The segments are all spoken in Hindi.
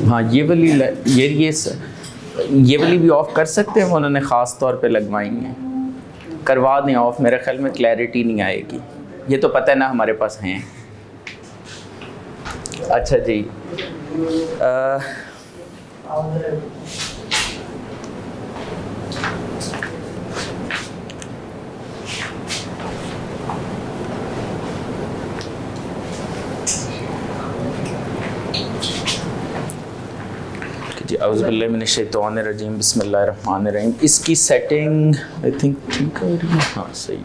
हाँ ये वाली भी ऑफ कर सकते हैं, उन्होंने ख़ास तौर पे लगवाई हैं, करवा दें ऑफ, मेरे ख्याल में क्लैरिटी नहीं आएगी। ये तो पता है ना हमारे पास हैं। अच्छा जी, औज़ुबिल्लाहिमिनश्शैतानिर्रजीम बिस्मिल्लाहिर्रहमानिर्रहीम। इसकी सेटिंग आई थिंक ठीक है, हाँ सही है।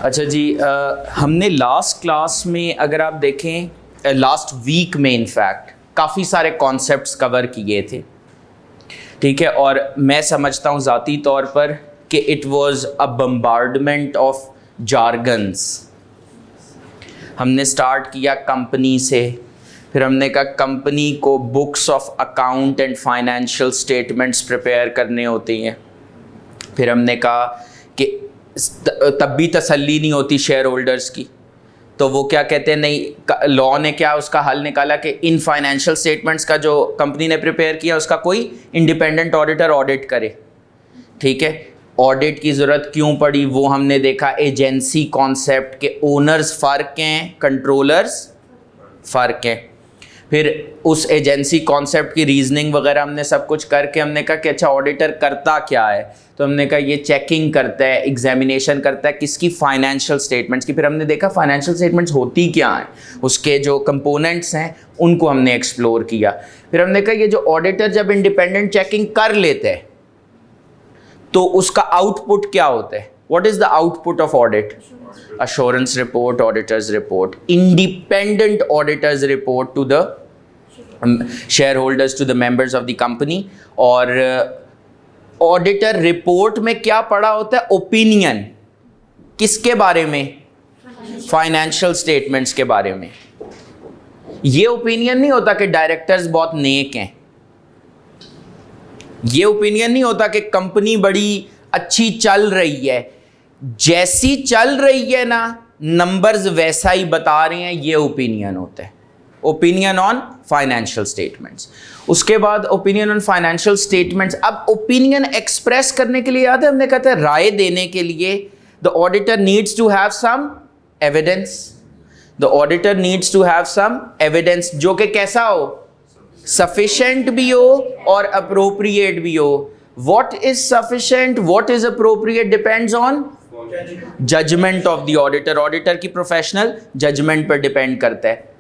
अच्छा जी, हमने लास्ट क्लास में अगर आप देखें, लास्ट वीक में इनफैक्ट काफ़ी सारे कॉन्सेप्ट्स कवर किए थे, ठीक है, और मैं समझता हूँ ज़ाती तौर पर कि it was a bombardment of jargons. हमने स्टार्ट किया कंपनी से, फिर हमने कहा कंपनी को books of account and financial statements prepare करने होती हैं। फिर हमने कहा कि तब भी तसल्ली नहीं होती शेयर होल्डर्स की, तो वो क्या कहते हैं, नहीं, लॉ ने क्या उसका हल निकाला कि इन फाइनेंशियल स्टेटमेंट्स का जो कंपनी ने प्रिपेयर किया उसका कोई इंडिपेंडेंट ऑडिटर ऑडिट करे, ठीक है। ऑडिट की ज़रूरत क्यों पड़ी वो हमने देखा। एजेंसी कॉन्सेप्ट के ओनर्स फ़र्क हैं, कंट्रोलर्स फ़र्क हैं। फिर उस एजेंसी कॉन्सेप्ट की रीजनिंग वगैरह हमने सब कुछ करके हमने कहा कि अच्छा ऑडिटर करता क्या है, तो हमने कहा ये चेकिंग करता है, एग्जामिनेशन करता है किसकी, फाइनेंशियल स्टेटमेंट्स की। फिर हमने देखा फाइनेंशियल स्टेटमेंट्स होती क्या हैं, उसके जो कंपोनेंट्स हैं उनको हमने एक्सप्लोर किया। फिर हमने कहा ये जो ऑडिटर जब इंडिपेंडेंट चेकिंग कर लेते हैं तो उसका आउटपुट क्या होता है, what is the output of audit? assurance report, auditor's report, independent auditor's report to the shareholders, to the members of the company। और ऑडिटर रिपोर्ट में क्या पड़ा होता है, ओपिनियन किसके बारे में, फाइनेंशियल स्टेटमेंट्स के बारे में। ये ओपिनियन नहीं होता कि डायरेक्टर्स बहुत नेक हैं, ये ओपिनियन नहीं होता कि कंपनी बड़ी अच्छी चल रही है, जैसी चल रही है ना नंबर्स वैसा ही बता रहे हैं, ये ओपिनियन होता है, ओपिनियन ऑन फाइनेंशियल स्टेटमेंट्स। उसके बाद ओपिनियन ऑन फाइनेंशियल स्टेटमेंट्स। अब ओपिनियन एक्सप्रेस करने के लिए याद है हमने कहा था राय देने के लिए the auditor needs to have some evidence, the auditor needs to have some evidence जो कि कैसा हो, सफिशिएंट भी हो और अप्रोप्रिएट भी हो। What is sufficient, what is appropriate depends on judgement of the auditor, auditor की प्रोफेशनल जजमेंट पर डिपेंड करता है।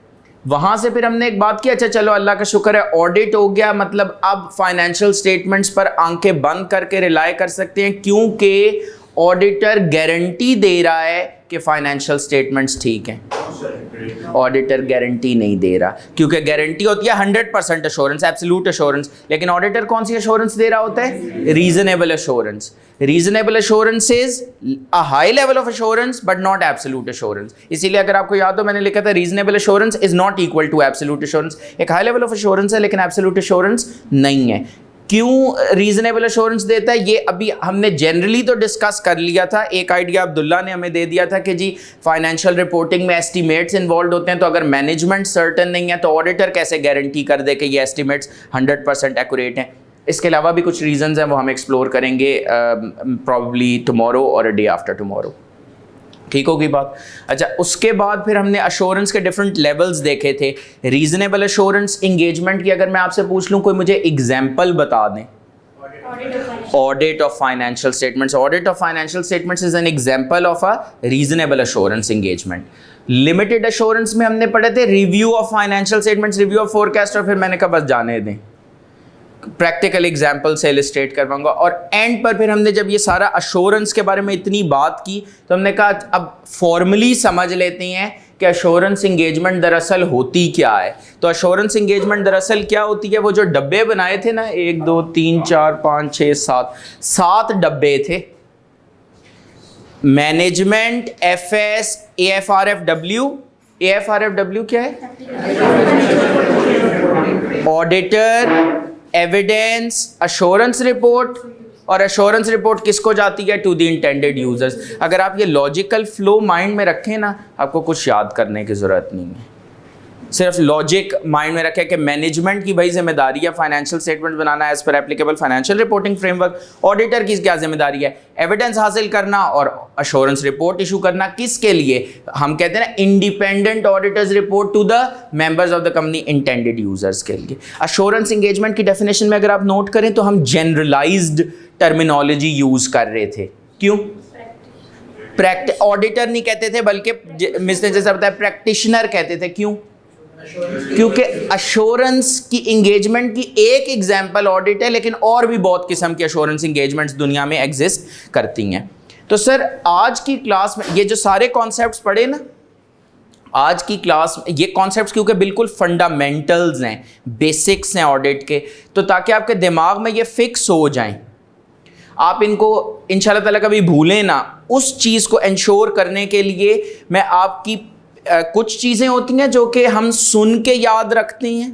वहां से फिर हमने एक बात की, अच्छा चलो अल्लाह का शुक्र है ऑडिट हो गया, मतलब अब फाइनेंशियल स्टेटमेंट्स पर आंखें बंद करके रिलाय कर सकते हैं, क्योंकि ऑडिटर गारंटी दे रहा है कि फाइनेंशियल स्टेटमेंट्स ठीक हैं। ऑडिटर गारंटी नहीं दे रहा, क्योंकि गारंटी होती है 100% अश्योरेंस, एब्सोल्यूट अश्योरेंस, लेकिन ऑडिटर कौन सी अश्योरेंस दे रहा होता है, reasonable assurance. Reasonable assurance is a high level of assurance but not absolute assurance. इसीलिए अगर आपको याद हो मैंने लिखा था reasonable assurance is not equal to absolute assurance. एक हाई लेवल ऑफ अश्योरेंस है लेकिन एब्सोल्यूट अश्योरेंस नहीं है। क्यों रीजनेबल अश्योरेंस देता है, ये अभी हमने जनरली तो डिस्कस कर लिया था। एक आइडिया अब्दुल्ला ने हमें दे दिया था कि जी फाइनेंशियल रिपोर्टिंग में एस्टीमेट्स इन्वॉल्व होते हैं, तो अगर मैनेजमेंट सर्टन नहीं है तो ऑडिटर कैसे गारंटी कर दे कि ये एस्टीमेट्स 100% एक्यूरेट हैं। इसके अलावा भी कुछ रीजंस हैं वो हम एक्सप्लोर करेंगे प्रॉब्ली टुमारो और अ डे आफ्टर टुमारो। ठीक होगी बात। अच्छा, उसके बाद फिर हमने अश्योरेंस के डिफरेंट लेवल्स देखे थे। रीजनेबल अश्योरेंस इंगेजमेंट की अगर मैं आपसे पूछ लूँ कोई मुझे एग्जाम्पल बता दें। Audit of financial statements, audit of financial statements is an example of a reasonable assurance engagement. Limited assurance में हमने पढ़े थे review of financial statements, review of forecast, और फिर मैंने कहा बस जाने दें, प्रैक्टिकल एग्जाम्पल से इलिस्ट्रेट करवाऊंगा। और एंड पर फिर हमने जब ये सारा अश्योरेंस के बारे में इतनी बात की तो हमने कहा अब फॉर्मली समझ लेते हैं कि अश्योरेंस इंगेजमेंट दरअसल होती क्या है। तो अश्योरेंस इंगेजमेंट दरअसल क्या होती है, वो जो डब्बे बनाए थे ना, 1 2 3 4 5 6 7 डब्बे थे, मैनेजमेंट, एफएस, एएफआरएफडब्ल्यू। एएफआरएफडब्ल्यू क्या है, ऑडिटर, एविडेंस, अश्योरेंस रिपोर्ट। और अश्योरेंस रिपोर्ट किसको जाती है, टू द इंटेंडेड यूजर्स। अगर आप ये लॉजिकल फ्लो माइंड में रखें ना, आपको कुछ याद करने की ज़रूरत नहीं है। सिर्फ लॉजिक माइंड में रखें कि मैनेजमेंट की भाई जिम्मेदारी है फाइनेंशियल स्टेटमेंट बनाना as per applicable financial reporting framework, auditor की क्या जिम्मेदारी है, एविडेंस हासिल करना और अश्योरेंस रिपोर्ट इशू करना। किसके लिए? हम कहते हैं ना independent auditors report to the members of the company intended users के लिए। अश्योरेंस एंगेजमेंट की डेफिनेशन में अगर आप नोट करें तो हम जनरलाइज्ड टर्मिनोलॉजी यूज कर रहे थे। क्यों? ऑडिटर नहीं कहते थे बल्कि मिस्टर जैसा बताया प्रैक्टिशनर कहते थे। क्यों? क्योंकि अश्योरेंस की इंगेजमेंट की एक एग्जांपल ऑडिट है, लेकिन और भी बहुत किस्म की अश्योरेंस इंगेजमेंट्स दुनिया में एग्जिस्ट करती हैं। तो सर आज की क्लास में ये जो सारे कॉन्सेप्ट्स पढ़े ना, आज की क्लास में ये कॉन्सेप्ट्स क्योंकि बिल्कुल फंडामेंटल्स हैं, बेसिक्स हैं ऑडिट के, तो ताकि आपके दिमाग में ये फिक्स हो जाएं, आप इनको इंशाल्लाह ताला कभी भूलें ना। उस चीज़ को इंश्योर करने के लिए मैं आपकी कुछ चीज़ें होती हैं जो कि हम सुन के याद रखते हैं,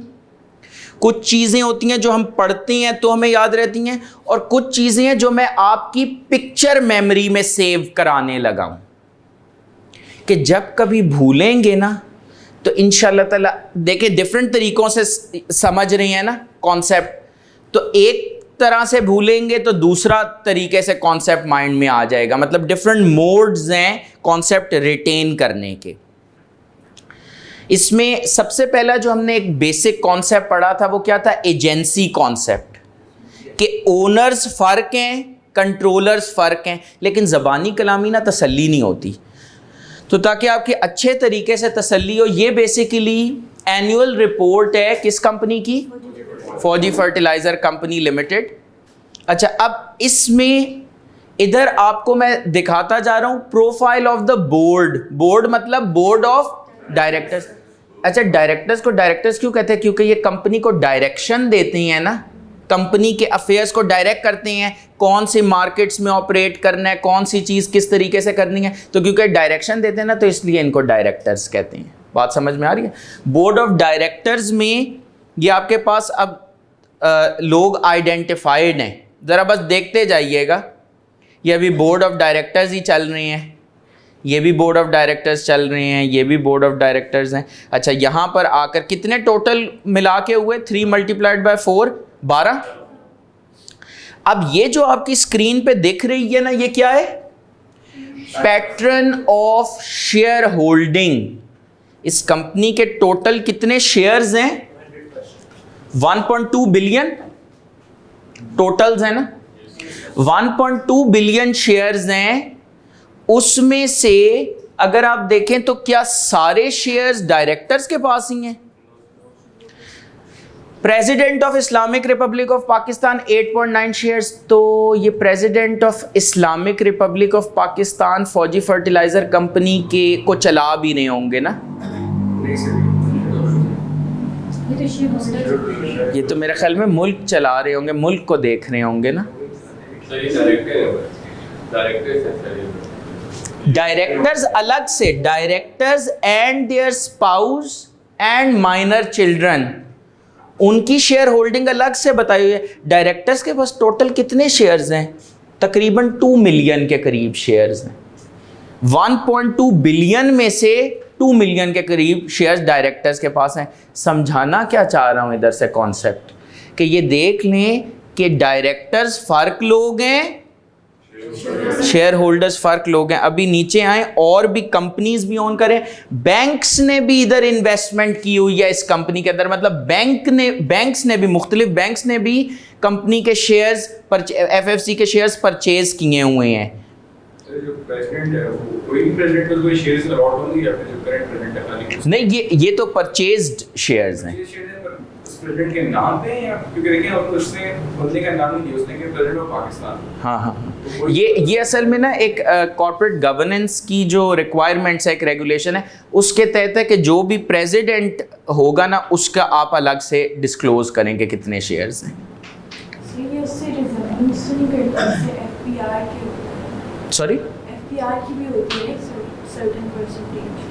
कुछ चीज़ें होती हैं जो हम पढ़ते हैं तो हमें याद रहती हैं, और कुछ चीज़ें हैं जो मैं आपकी पिक्चर मेमोरी में सेव कराने लगा हूँ कि जब कभी भूलेंगे ना तो इंशाल्लाह ताला देखिए डिफरेंट तरीक़ों से समझ रहे हैं ना कॉन्सेप्ट, तो एक तरह से भूलेंगे तो दूसरा तरीके से कॉन्सेप्ट माइंड में आ जाएगा। मतलब डिफरेंट मोड्स हैं कॉन्सेप्ट रिटेन करने के। इसमें सबसे पहला जो हमने एक बेसिक कॉन्सेप्ट पढ़ा था वो क्या था? एजेंसी कॉन्सेप्ट, कि ओनर्स फ़र्क हैं, कंट्रोलर्स फ़र्क हैं, लेकिन ज़बानी कलामी ना तसल्ली नहीं होती। तो ताकि आपकी अच्छे तरीके से तसल्ली हो, ये बेसिकली एनुअल रिपोर्ट है किस कंपनी की? फौजी फर्टिलाइज़र कंपनी लिमिटेड। अच्छा, अब इसमें इधर आपको मैं दिखाता जा रहा हूँ profile of the board. Board मतलब बोर्ड ऑफ डायरेक्टर्स। अच्छा, डायरेक्टर्स को डायरेक्टर्स क्यों कहते हैं? क्योंकि ये कंपनी को डायरेक्शन देते हैं ना, कंपनी के अफेयर्स को डायरेक्ट करते हैं, कौन से मार्केट्स में ऑपरेट करना है, कौन सी चीज़ किस तरीके से करनी है, तो क्योंकि डायरेक्शन देते हैं ना, तो इसलिए इनको डायरेक्टर्स कहते हैं। बात समझ में आ रही है? बोर्ड ऑफ डायरेक्टर्स में ये आपके पास अब लोग आइडेंटिफाइड हैं, ज़रा बस देखते जाइएगा। ये अभी बोर्ड ऑफ डायरेक्टर्स ही चल रहे हैं, ये भी बोर्ड ऑफ डायरेक्टर्स चल रहे हैं, ये भी बोर्ड ऑफ डायरेक्टर्स हैं। अच्छा, यहाँ पर आकर कितने टोटल मिला के हुए? 3 × 4 12। अब ये जो आपकी स्क्रीन पे दिख रही है ना, ये क्या है? Pattern of share holding. इस कंपनी के टोटल कितने शेयर्स हैं? 1.2 बिलियन टोटल्स है ना, 1.2 बिलियन शेयर्स हैं। उसमें से अगर आप देखें तो क्या सारे शेयर्स डायरेक्टर्स के पास ही हैं? President of Islamic Republic of Pakistan 8.9 shares, तो ये president of Islamic Republic of Pakistan फौजी फर्टिलाइजर कंपनी के को चला भी नहीं होंगे ना? ये तो मेरे ख्याल में मुल्क चला रहे होंगे, मुल्क को देख रहे होंगे ना। डायरेक्टर्स अलग से, directors and their spouse and minor children, उनकी शेयर होल्डिंग अलग से बताई हुई है। डायरेक्टर्स के पास टोटल कितने शेयर्स हैं? तकरीबन 2 मिलियन के करीब शेयर्स हैं। 1.2 बिलियन में से 2 मिलियन के करीब शेयर्स डायरेक्टर्स के पास हैं। समझाना क्या चाह रहा हूँ इधर से कॉन्सेप्ट, कि ये देख लें कि डायरेक्टर्स फ़र्क लोग हैं, शेयर होल्डर्स फ़र्क लोग हैं। अभी नीचे आए, और भी कंपनीज भी ओन करें, बैंक्स ने भी इधर इन्वेस्टमेंट की हुई है इस कंपनी के अंदर। मतलब बैंक्स ने भी, मुख्तलिफ बैंक्स ने भी कंपनी के शेयर्स, FFC के शेयर्स परचेज किए हुए हैं। जो प्रेसिडेंट है, कोई भी प्रेसिडेंट को कोई शेयर्स अलॉट होंगे या फिर जो करंट प्रेसिडेंट है खाली? नहीं, ये तो परचेज्ड शेयर्स हैं। प्रेसिडेंट के नाम पे या क्योंकि देखिए अब उसने बंदे का नाम नहीं दिया, उसने कि प्रेसिडेंट ऑफ पाकिस्तान। हाँ, तो ये असल में ना एक कॉर्पोरेट गवर्नेंस की जो रिक्वायरमेंट्स है, एक रेगुलेशन है, उसके तहत है कि जो भी प्रेसिडेंट होगा ना, उसका आप अलग से डिस्क्लोज करेंगे कितने शेयर्स हैं। सॉरी, FBR की भी होती है सर्टेन परसेंटेज।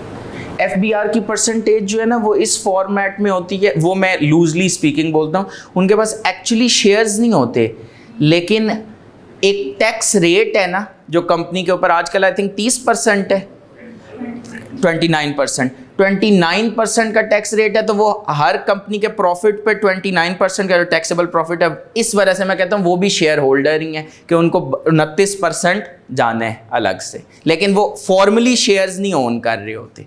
FBR की परसेंटेज जो है ना, वो इस फॉर्मेट में होती है, वो मैं लूजली स्पीकिंग बोलता हूँ। उनके पास एक्चुअली शेयर्स नहीं होते, लेकिन एक टैक्स रेट है ना जो कंपनी के ऊपर आजकल आई थिंक 30% है, 29%। 29% का टैक्स रेट है, तो वो हर कंपनी के प्रॉफिट पे 29% का जो टैक्सेबल प्रॉफिट है, इस वजह से मैं कहता हूँ वो भी शेयर होल्डर ही है कि उनको 29% जाना है अलग से, लेकिन वो फॉर्मली शेयर्स नहीं ओन कर रहे होते।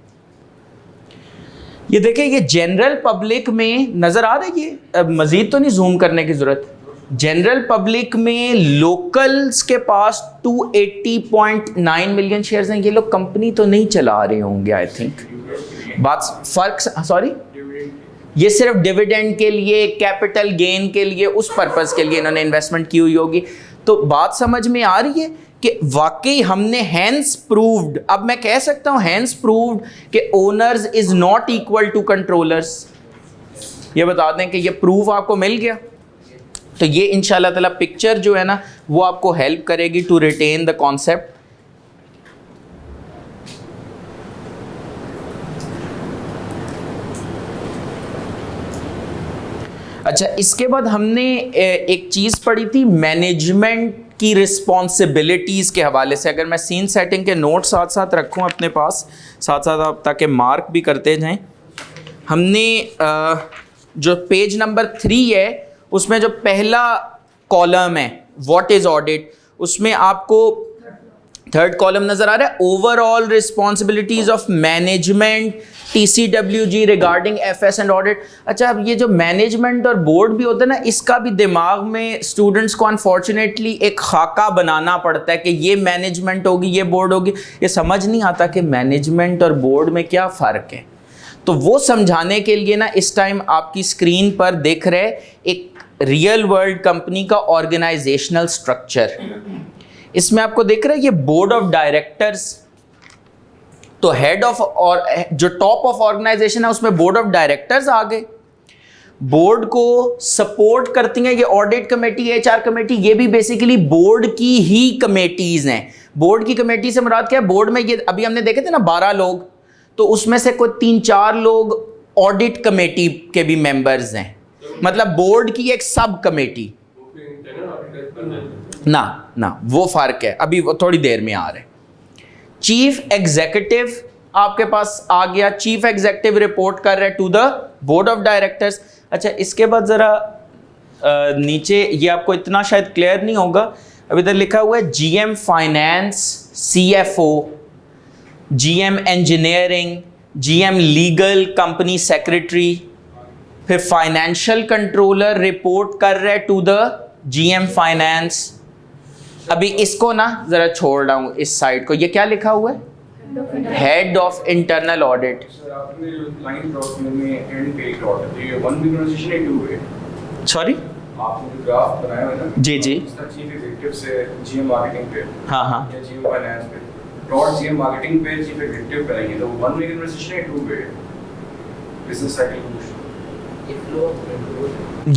ये देखें, ये जनरल पब्लिक में नज़र आ रही है, मज़ीद तो नहीं जूम करने की ज़रूरत। जनरल पब्लिक में लोकल्स के पास 280.9 मिलियन शेयर्स हैं। ये लोग कंपनी तो नहीं चला रहे होंगे आई थिंक। बात फ़र्क, सॉरी, ये सिर्फ डिविडेंड के लिए, कैपिटल गेन के लिए, उस पर्पस के लिए इन्होंने इन्वेस्टमेंट की हुई होगी। तो बात समझ में आ रही है कि वाकई हमने हैंस प्रूव्ड, अब मैं कह सकता हूँ हैंस प्रूव्ड कि owners is not equal to controllers. ये बता दें कि ये प्रूफ आपको मिल गया। तो ये इंशाल्लाह ताला पिक्चर जो है ना वो आपको हेल्प करेगी टू रिटेन द कॉन्सेप्ट। अच्छा, इसके बाद हमने एक चीज़ पढ़ी थी मैनेजमेंट की रिस्पॉन्सिबिलिटीज़ के हवाले से। अगर मैं सीन सेटिंग के नोट साथ साथ रखूं अपने पास, साथ साथ आप ताकि मार्क भी करते जाएं। हमने जो पेज नंबर 3 है उसमें जो पहला कॉलम है व्हाट इज़ ऑडिट, उसमें आपको थर्ड कॉलम नज़र आ रहा है overall responsibilities of management TCWG regarding FS and audit. अच्छा, अब ये जो मैनेजमेंट और बोर्ड भी होता है ना, इसका भी दिमाग में स्टूडेंट्स को अनफॉर्चुनेटली एक खाका बनाना पड़ता है कि ये मैनेजमेंट होगी, ये बोर्ड होगी। ये समझ नहीं आता कि मैनेजमेंट और बोर्ड में क्या फ़र्क है। तो वो समझाने के लिए ना इस टाइम आपकी स्क्रीन पर दिख रहे एक रियल वर्ल्ड कंपनी का ऑर्गेनाइजेशनल स्ट्रक्चर। इसमें आपको दिख रहा है ये बोर्ड ऑफ डायरेक्टर्स। तो हेड ऑफ और जो टॉप ऑफ ऑर्गेनाइजेशन है उसमें बोर्ड ऑफ डायरेक्टर्स आ गए। बोर्ड को सपोर्ट करती हैं ये ऑडिट कमेटी, HR कमेटी, ये भी बेसिकली बोर्ड की ही कमेटीज हैं। बोर्ड की कमेटी से मुराद क्या है, बोर्ड में ये अभी हमने देखे थे ना 12 लोग, तो उसमें से कोई 3-4 लोग ऑडिट कमेटी के भी मेंबर्स हैं, मतलब बोर्ड की एक सब कमेटी ना वो फर्क है, अभी वो थोड़ी देर में आ रहे। चीफ एग्जीक्यूटिव आपके पास आ गया, चीफ एग्जीक्यूटिव रिपोर्ट कर रहे to the board of directors. अच्छा, इसके बाद ज़रा नीचे ये आपको इतना शायद क्लियर नहीं होगा, अभी तक लिखा हुआ है GM finance, CFO, GM engineering, GM legal, company secretary, फिर फाइनेंशियल कंट्रोलर रिपोर्ट कर रहे टू द GM फाइनेंस। अभी इसको ना जरा छोड़ रहा हूँ इस साइड को, ये क्या लिखा हुआ है, head of internal audit. Sir आपने जो लाइन ड्रॉ की में एंड पे डॉट, ये वन भी प्रोनाउंसिएशन है, टू है। सॉरी, आपने जो ग्राफ बनाया है ना, जी इसका चीफ एग्जीक्यूटिव से GM मार्केटिंग पे, हाँ या GM फाइनेंस पे, डॉट GM मार्केटिंग पे चीफ एग्जीक्यूटिव बनाएंगे, तो वन वे प्रोनाउंसिएशन है, टू वे बिजनेस साइकिल।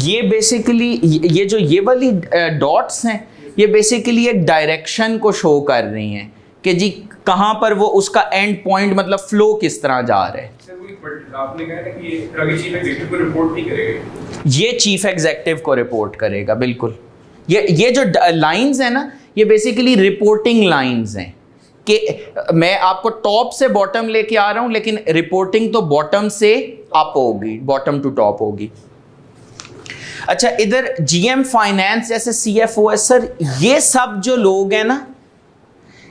ये बेसिकली ये जो ये वाली डॉट्स हैं ये बेसिकली एक डायरेक्शन को शो कर रही हैं कि जी कहाँ पर वो उसका एंड पॉइंट, मतलब फ्लो किस तरह जा रहा है। आपने कहा ना कि ये चीफ एग्जीक्यूटिव को रिपोर्ट नहीं करेगा, ये चीफ एग्जीक्यूटिव को रिपोर्ट करेगा, बिल्कुल। ये जो लाइंस हैं ना, ये बेसिकली रिपोर्टिंग लाइंस हैं कि मैं आपको टॉप से बॉटम लेके आ रहा हूँ, लेकिन रिपोर्टिंग तो बॉटम से अप होगी, बॉटम टू टॉप होगी। अच्छा, इधर GM फाइनेंस जैसे CFO है सर, ये सब जो लोग हैं ना,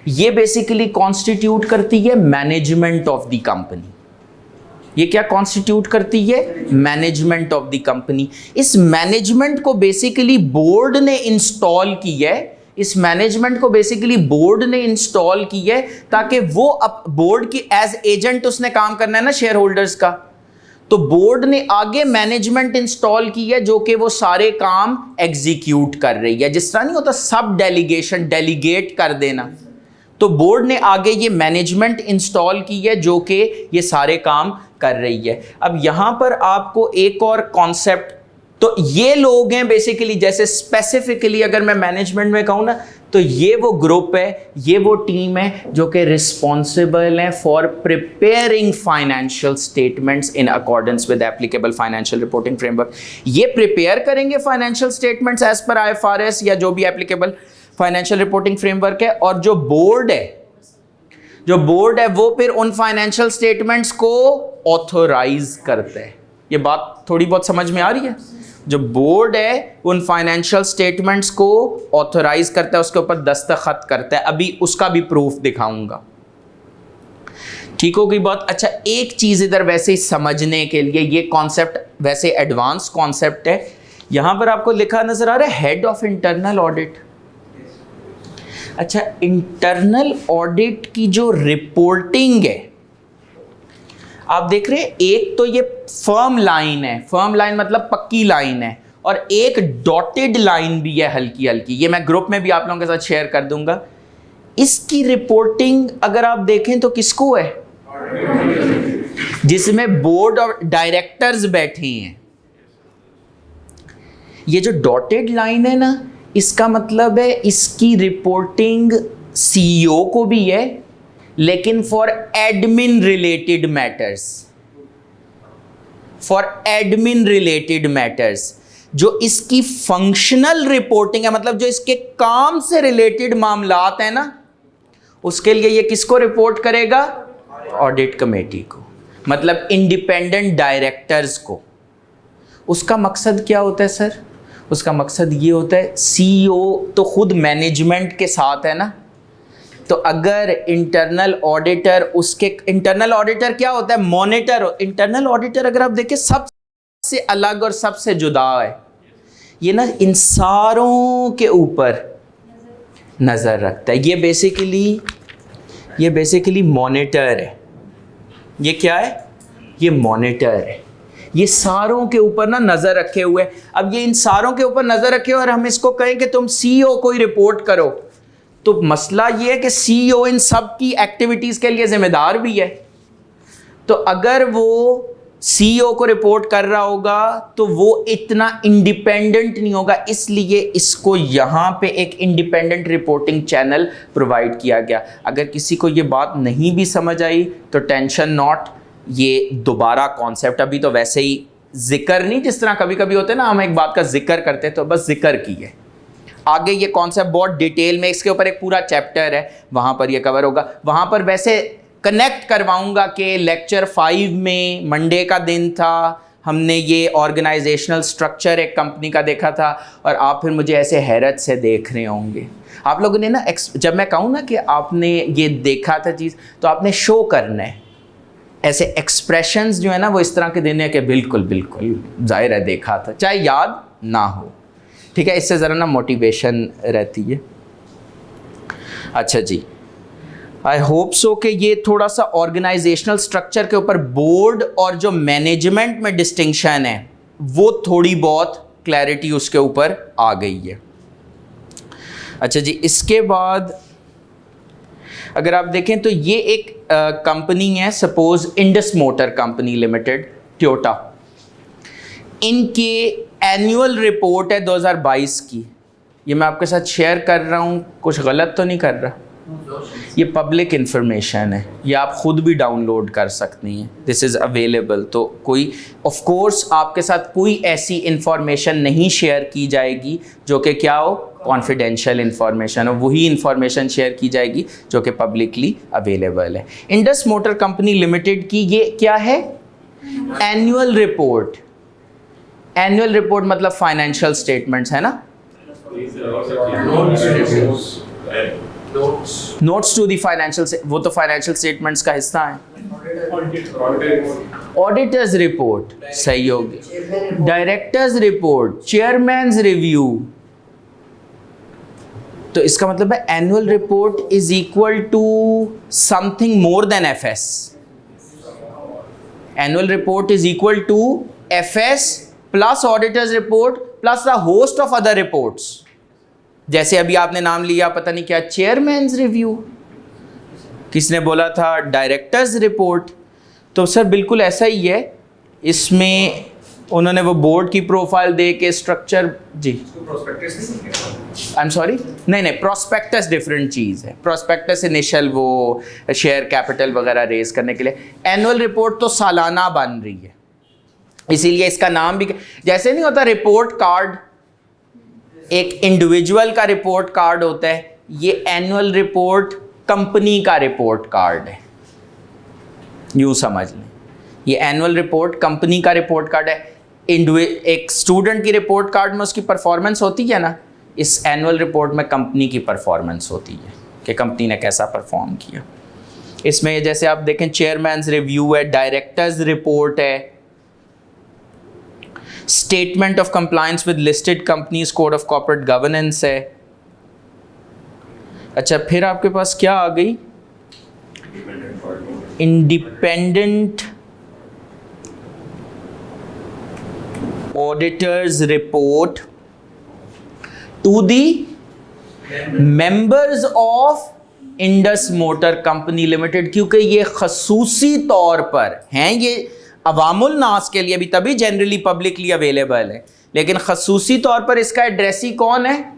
ये बेसिकली कॉन्स्टिट्यूट करती है मैनेजमेंट ऑफ द कंपनी। ये क्या कॉन्स्टिट्यूट करती है, मैनेजमेंट ऑफ द कंपनी। इस मैनेजमेंट को बेसिकली बोर्ड ने इंस्टॉल की है, इस मैनेजमेंट को बेसिकली बोर्ड ने इंस्टॉल की है ताकि वो अब बोर्ड की एज एजेंट उसने काम करना है ना शेयर होल्डर्स का। तो बोर्ड ने आगे मैनेजमेंट इंस्टॉल की है जो कि वो सारे काम एग्जीक्यूट कर रही है। जिस तरह नहीं होता सब डेलीगेशन, डेलीगेट कर देना, तो बोर्ड ने आगे ये मैनेजमेंट इंस्टॉल की है जो कि ये सारे काम कर रही है। अब यहां पर आपको एक और कॉन्सेप्ट, तो ये लोग हैं बेसिकली, जैसे स्पेसिफिकली अगर मैं मैनेजमेंट में कहूँ ना, तो ये वो ग्रुप है, ये वो टीम है जो कि रिस्पॉन्सिबल है for preparing financial statements in accordance with applicable financial reporting framework. ये प्रिपेयर करेंगे financial statements as per IFRS या जो भी एप्लीकेबल फाइनेंशियल रिपोर्टिंग फ्रेमवर्क है। और जो बोर्ड है, जो बोर्ड है वो फिर उन फाइनेंशियल स्टेटमेंट्स को ऑथोराइज करते हैं। ये बात थोड़ी बहुत समझ में आ रही है? जो बोर्ड है उन फाइनेंशियल स्टेटमेंट्स को ऑथोराइज करता है, उसके ऊपर दस्तखत करता है। अभी उसका भी प्रूफ दिखाऊंगा। ठीक हो गई बात? अच्छा, एक चीज इधर वैसे ही समझने के लिए, ये कॉन्सेप्ट वैसे एडवांस कॉन्सेप्ट है। यहां पर आपको लिखा नजर आ रहा है हेड ऑफ इंटरनल ऑडिट। अच्छा, इंटरनल ऑडिट की जो रिपोर्टिंग है, आप देख रहे हैं, एक तो ये फर्म लाइन है, फर्म लाइन मतलब पक्की लाइन है, और एक डॉटेड लाइन भी है हल्की हल्की। ये मैं ग्रुप में भी आप लोगों के साथ शेयर कर दूंगा। इसकी रिपोर्टिंग अगर आप देखें तो किसको है? जिसमें बोर्ड ऑफ डायरेक्टर्स बैठे हैं। ये जो डॉटेड लाइन है ना, इसका मतलब है इसकी रिपोर्टिंग सीईओ को भी है, लेकिन for admin related matters, for admin related matters. जो इसकी फंक्शनल रिपोर्टिंग है, मतलब जो इसके काम से रिलेटेड मामलात है ना, उसके लिए ये किसको रिपोर्ट करेगा? ऑडिट कमेटी को, मतलब इंडिपेंडेंट डायरेक्टर्स को। उसका मकसद क्या होता है सर? उसका मकसद ये होता है, सीईओ तो खुद मैनेजमेंट के साथ है ना, तो अगर इंटरनल ऑडिटर, उसके इंटरनल ऑडिटर क्या होता है? मॉनिटर। इंटरनल ऑडिटर अगर आप देखें सबसे अलग और सबसे जुदा है। ये ना इन सारों के ऊपर नजर रखता है। ये बेसिकली मॉनिटर है। ये क्या है? ये मॉनिटर है। ये सारों के ऊपर ना नजर रखे हुए। अब ये इन सारों के ऊपर नजर रखे और हम इसको कहें कि तुम सीईओ को ही रिपोर्ट करो, तो मसला ये है कि सीईओ इन सब की एक्टिविटीज के लिए जिम्मेदार भी है। तो अगर वो सीईओ को रिपोर्ट कर रहा होगा तो वो इतना इंडिपेंडेंट नहीं होगा, इसलिए इसको यहाँ पे एक इंडिपेंडेंट रिपोर्टिंग चैनल प्रोवाइड किया गया। अगर किसी को ये बात नहीं भी समझ आई तो टेंशन नॉट, ये दोबारा कॉन्सेप्ट अभी तो वैसे ही जिक्र नहीं, जिस तरह कभी कभी होते हैं ना हम एक बात का जिक्र करते हैं, तो बस जिक्र की है। आगे ये कॉन्सेप्ट बहुत डिटेल में, इसके ऊपर एक पूरा चैप्टर है, वहाँ पर ये कवर होगा। वहाँ पर वैसे कनेक्ट करवाऊंगा कि लेक्चर 5 में मंडे का दिन था, हमने ये ऑर्गेनाइजेशनल स्ट्रक्चर एक कंपनी का देखा था, और आप फिर मुझे ऐसे हैरत से देख रहे होंगे। आप लोगों ने ना, जब मैं कहूँ ना कि आपने ये देखा था चीज़, तो आपने शो करना है। ऐसे एक्सप्रेशंस जो है ना वो इस तरह के देने के बिल्कुल बिल्कुल जाहिर है देखा था, चाहे याद ना हो। ठीक है, इससे ज़रा ना मोटिवेशन रहती है। अच्छा जी, आई होप सो कि ये थोड़ा सा ऑर्गेनाइजेशनल स्ट्रक्चर के ऊपर बोर्ड और जो मैनेजमेंट में डिस्टिंक्शन है वो थोड़ी बहुत क्लैरिटी उसके ऊपर आ गई है। अच्छा जी, इसके बाद अगर आप देखें तो ये एक कंपनी है, suppose Indus motor company limited, Toyota. इनके एनुअल रिपोर्ट है 2022 की, ये मैं आपके साथ शेयर कर रहा हूँ, कुछ गलत तो नहीं कर रहा? ये पब्लिक इंफॉर्मेशन है, ये आप खुद भी डाउनलोड कर सकती हैं, दिस इज़ अवेलेबल। तो कोई ऑफ कोर्स आपके साथ कोई ऐसी इंफॉर्मेशन नहीं शेयर की जाएगी जो कि क्या हो, कॉन्फिडेंशियल इंफॉर्मेशन हो, वही इंफॉर्मेशन शेयर की जाएगी जो कि पब्लिकली अवेलेबल है। इंडस मोटर कंपनी लिमिटेड की ये क्या है? Annual report. एनुअल रिपोर्ट मतलब फाइनेंशियल स्टेटमेंट्स है ना, नोट्स टू द फाइनेंशियल, वो तो फाइनेंशियल स्टेटमेंट्स का हिस्सा है। ऑडिटर्स रिपोर्ट सही होगी, डायरेक्टर्स रिपोर्ट, चेयरमैन्स रिव्यू। तो इसका मतलब है annual report is equal to something more than FS. Annual report is equal to FS plus auditors report plus the host of other reports. जैसे अभी आपने नाम लिया पता नहीं क्या, चेयरमैन्स रिव्यू, किसने बोला था डायरेक्टर्स रिपोर्ट। तो सर बिल्कुल ऐसा ही है, इसमें उन्होंने वो बोर्ड की प्रोफाइल दे के स्ट्रक्चर जी, आई एम सॉरी, नहीं, प्रोस्पेक्टस डिफरेंट चीज़ है। प्रोस्पेक्टस इनिशियल वो शेयर कैपिटल वगैरह रेज करने के लिए, एनुअल रिपोर्ट तो सालाना बन रही है, इसीलिए इसका नाम भी, जैसे नहीं होता रिपोर्ट कार्ड, एक इंडिविजुअल का रिपोर्ट कार्ड होता है, ये एनुअल रिपोर्ट कंपनी का रिपोर्ट कार्ड है, यूं समझ लें। ये एनुअल रिपोर्ट कंपनी का रिपोर्ट कार्ड है। एक स्टूडेंट की रिपोर्ट कार्ड में उसकी परफॉर्मेंस होती है ना, इस एनुअल रिपोर्ट में कंपनी की परफॉर्मेंस होती है कि कंपनी ने कैसा परफॉर्म किया। इसमें जैसे आप देखें चेयरमैन्स रिव्यू है, डायरेक्टर्स रिपोर्ट है, statement of compliance with listed companies code of corporate governance है। अच्छा, फिर आपके पास क्या आ गई? Independent auditors report to the members of Indus motor company limited, क्योंकि ये खसूसी तौर पर हैं, ये अवामुल नास के लिए भी तभी जनरली पब्लिकली अवेलेबल है, लेकिन खसूसी तौर पर इसका एड्रेसी कौन है?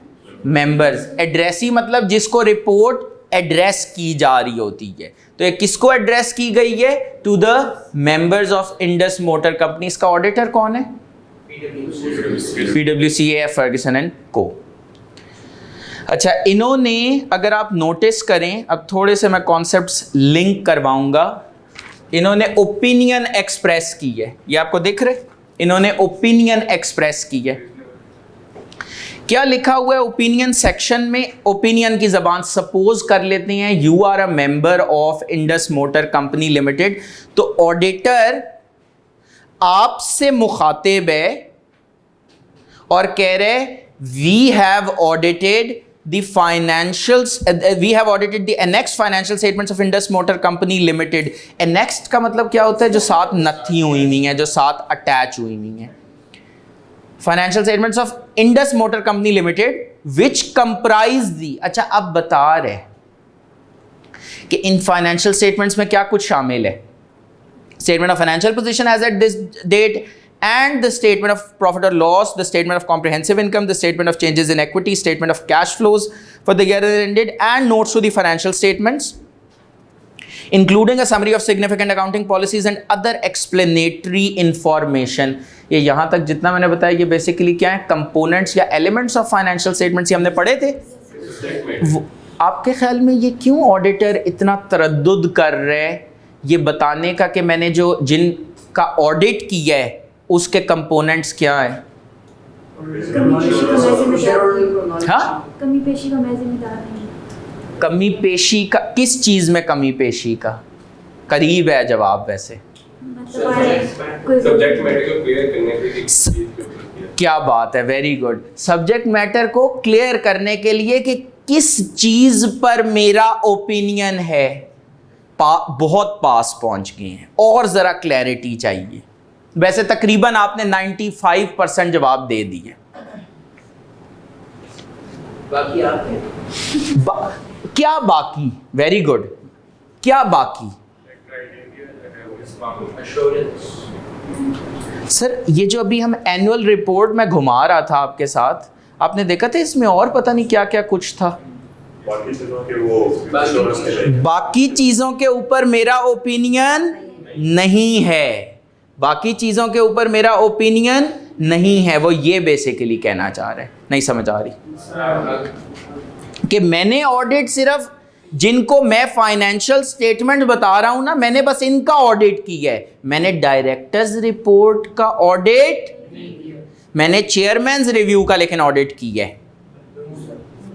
मेंबर्स। एड्रेसी मतलब जिसको रिपोर्ट एड्रेस की जा रही होती है। तो ये किसको एड्रेस की गई है? To the members of Indus motor company. इसका ऑडिटर कौन है? PwC, फर्ग्यूसन एंड को। अच्छा, इन्होंने, अगर आप नोटिस करें, अब थोड़े से मैं कॉन्सेप्ट्स लिंक करवाऊंगा, इन्होंने ओपिनियन एक्सप्रेस की है, ये आपको दिख रहे? इन्होंने ओपिनियन एक्सप्रेस की है। क्या लिखा हुआ है ओपिनियन सेक्शन में? ओपिनियन की जबान सपोज कर लेते हैं you are a member of Indus motor company limited, तो ऑडिटर आपसे मुखातिब है और कह रहे we have audited the financials, we have audited the annexed financial statements of Indus Motor Company Limited। annexed का मतलब क्या होता है? जो साथ नथी हुई हुई हैं, जो साथ अटैच हुई हुई हैं। financial statements of Indus Motor Company Limited which comprise the, अच्छा अब बता रहे कि इन financial statements में क्या कुछ शामिल है? statement of financial position as at this date and the statement of profit or loss, the statement of comprehensive income, the statement of changes in equity, statement of cash flows for the year that ended, and notes to the financial statements, including a summary of significant accounting policies and other explanatory information। ये यहाँ तक जितना मैंने बताया ये बेसिकली क्या है? कंपोनेंट्स या एलिमेंट्स ऑफ फाइनेंशियल स्टेटमेंट्स, ये हमने पढ़े थे। आपके ख्याल में ये क्यों ऑडिटर इतना तरद्दुद कर रहे हैं ये बताने का कि मैंने जो जिनका ऑडिट किया है उसके कंपोनेंट्स क्या है? हाँ, कमी पेशी का मैं जिम्मेदार नहीं। कमी पेशी का किस चीज में? कमी पेशी का करीब है जवाब वैसे। सब्जेक्ट मैटर को क्लियर करने के लिए। क्या बात है, वेरी गुड। सब्जेक्ट मैटर को क्लियर करने के लिए कि किस चीज पर मेरा ओपिनियन है, बहुत पास पहुंच गए हैं और जरा क्लैरिटी चाहिए। वैसे तकरीबन आपने 95% जवाब दे दिए। बाकी आपने क्या बाकी? Very good. क्या बाकी? सर ये जो अभी हम एनुअल रिपोर्ट में घुमा रहा था आपके साथ, आपने देखा था इसमें और पता नहीं क्या क्या कुछ था। बाकी चीजों के ऊपर मेरा ओपिनियन नहीं है, बाकी चीजों के ऊपर मेरा ओपिनियन नहीं है। वो ये बेसिकली कहना चाह रहे हैं। नहीं समझ आ रही कि मैंने ऑडिट सिर्फ जिनको मैं फाइनेंशियल स्टेटमेंट बता रहा हूं ना, मैंने बस इनका ऑडिट किया है। मैंने डायरेक्टर्स रिपोर्ट का ऑडिट, मैंने चेयरमैन्स रिव्यू का लेकिन ऑडिट किया है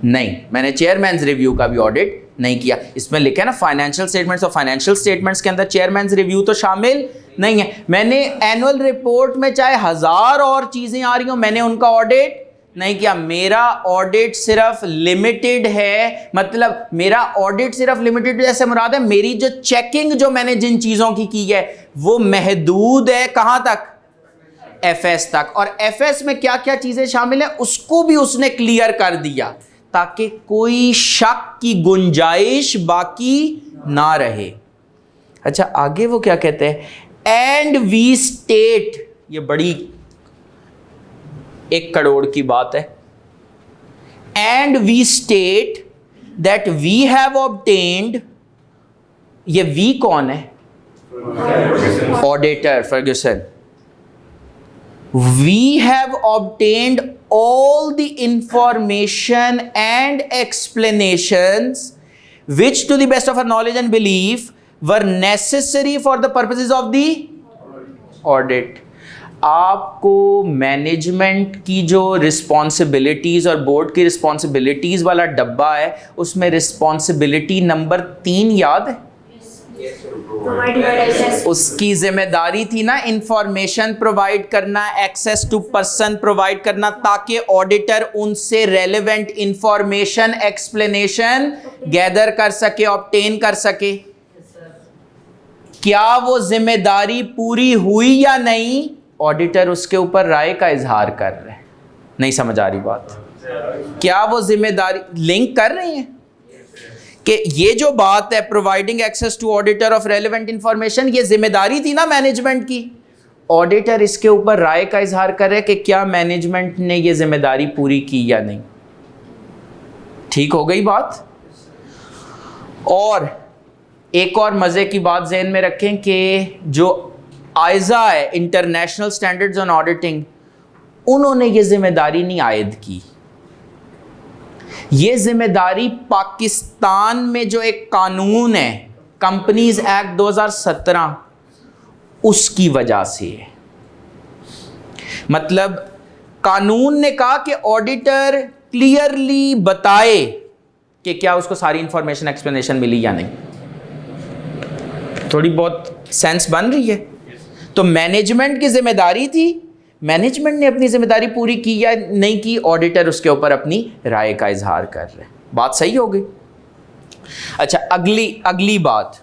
नहीं, मैंने चेयरमैन्स रिव्यू का भी ऑडिट नहीं किया। इसमें लिखा है ना फाइनेंशियल स्टेटमेंट्स, और फाइनेंशियल स्टेटमेंट्स के अंदर चेयरमैन्स रिव्यू तो शामिल नहीं है। मैंने एनुअल रिपोर्ट में चाहे 1000 और चीजें आ रही हो, मैंने उनका ऑडिट नहीं किया। मेरा ऑडिट सिर्फ लिमिटेड है, मतलब मेरा ऑडिट सिर्फ लिमिटेड जैसे मुराद है मेरी जो चेकिंग जो मैंने जिन चीजों की है वो महदूद है कहां तक? एफएस तक। और एफएस में क्या क्या चीजें शामिल है उसको भी उसने क्लियर कर दिया ताकि कोई शक की गुंजाइश बाकी ना रहे। अच्छा, आगे वो क्या कहते हैं? एंड वी स्टेट, ये बड़ी 1 करोड़ की बात है। And we state that we have obtained, ये वी कौन है? Auditor Ferguson. We have obtained all the information and explanations which to the best of our knowledge and belief were necessary for the purposes of the audit. आपको मैनेजमेंट की जो रिस्पॉन्सिबिलिटीज और बोर्ड की रिस्पॉन्सिबिलिटीज वाला डब्बा है उसमें रिस्पॉन्सिबिलिटी नंबर 3 याद है? उसकी जिम्मेदारी थी ना इंफॉर्मेशन प्रोवाइड करना, एक्सेस टू पर्सन प्रोवाइड करना, ताकि ऑडिटर उनसे रेलेवेंट इंफॉर्मेशन एक्सप्लेनेशन गैदर कर सके, ऑब्टेन कर सके। क्या वो जिम्मेदारी पूरी हुई या नहीं? ऑडिटर उसके ऊपर राय का इजहार कर रहे हैं। नहीं समझ आ रही बात? क्या वो जिम्मेदारी लिंक कर रही है कि ये जो बात है providing access to auditor of relevant information, ये जिम्मेदारी थी ना मैनेजमेंट की। ऑडिटर इसके ऊपर राय का इजहार कर रहे हैं कि क्या मैनेजमेंट ने ये जिम्मेदारी पूरी की या नहीं। ठीक हो गई बात? और एक और मजे की बात ज़हन में रखें कि जो आइज़ा है, इंटरनेशनल स्टैंडर्ड्स ऑन ऑडिटिंग, उन्होंने ये जिम्मेदारी नहीं आयद की। ये जिम्मेदारी पाकिस्तान में जो एक कानून है कंपनीज एक्ट 2017 उसकी वजह से है। मतलब कानून ने कहा कि ऑडिटर क्लियरली बताए कि क्या उसको सारी इंफॉर्मेशन एक्सप्लेनेशन मिली या नहीं। थोड़ी बहुत सेंस बन रही है? तो मैनेजमेंट की जिम्मेदारी थी, मैनेजमेंट ने अपनी जिम्मेदारी पूरी की या नहीं की, ऑडिटर उसके ऊपर अपनी राय का इजहार कर रहे हैं। बात सही हो गई? अच्छा, अगली बात,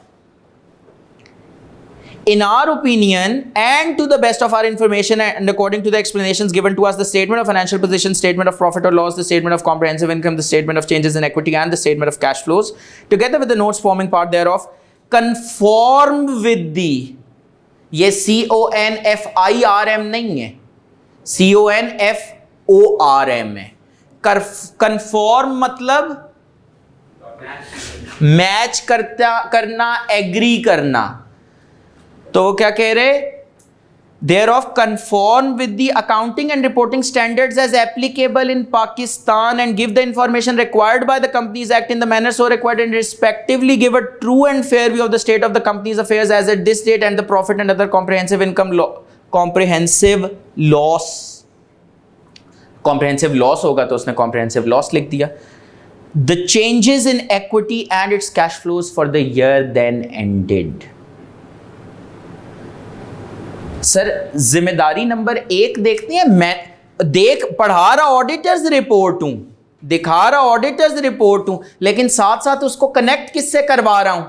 in our opinion and to the best of our information and according to the explanations given to us, the statement of financial position, statement of profit or loss, the statement of comprehensive income, the statement of changes in equity and the statement of cash flows together with the notes forming part thereof conform with the, ये CONFIRM नहीं है, CONFORM है। कंफॉर्म मतलब मैच करना, एग्री करना। तो वो क्या कह रहे? thereof conform with the accounting and reporting standards as applicable in Pakistan and give the information required by the Companies Act in the manner so required and respectively give a true and fair view of the state of the company's affairs as at this date and the profit and other comprehensive income comprehensive loss होगा तो उसने comprehensive loss लिख दिया। The changes in equity and its cash flows for the year then ended। Sir जिम्मेदारी नंबर 1 देखते हैं। मैं पढ़ा रहा ऑडिटर्स रिपोर्ट हूं, दिखा रहा ऑडिटर्स रिपोर्ट हूं, लेकिन साथ साथ उसको कनेक्ट किससे करवा रहा हूं?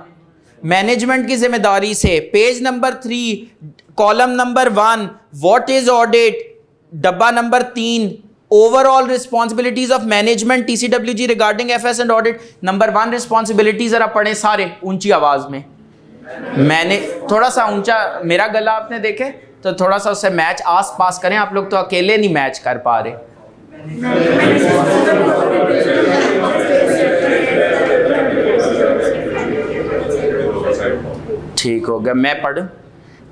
मैनेजमेंट की जिम्मेदारी से। Page number 3 column number 1 what is audit, डब्बा number 3 overall responsibilities of management TCWG regarding FS and audit. Number 1 responsibility जरा पढ़े सारे ऊंची आवाज में। मैंने थोड़ा सा ऊंचा, मेरा गला आपने देखे तो थोड़ा सा उससे मैच आस पास करें। आप लोग तो अकेले नहीं मैच कर पा रहे। ठीक हो गया, मैं पढ़।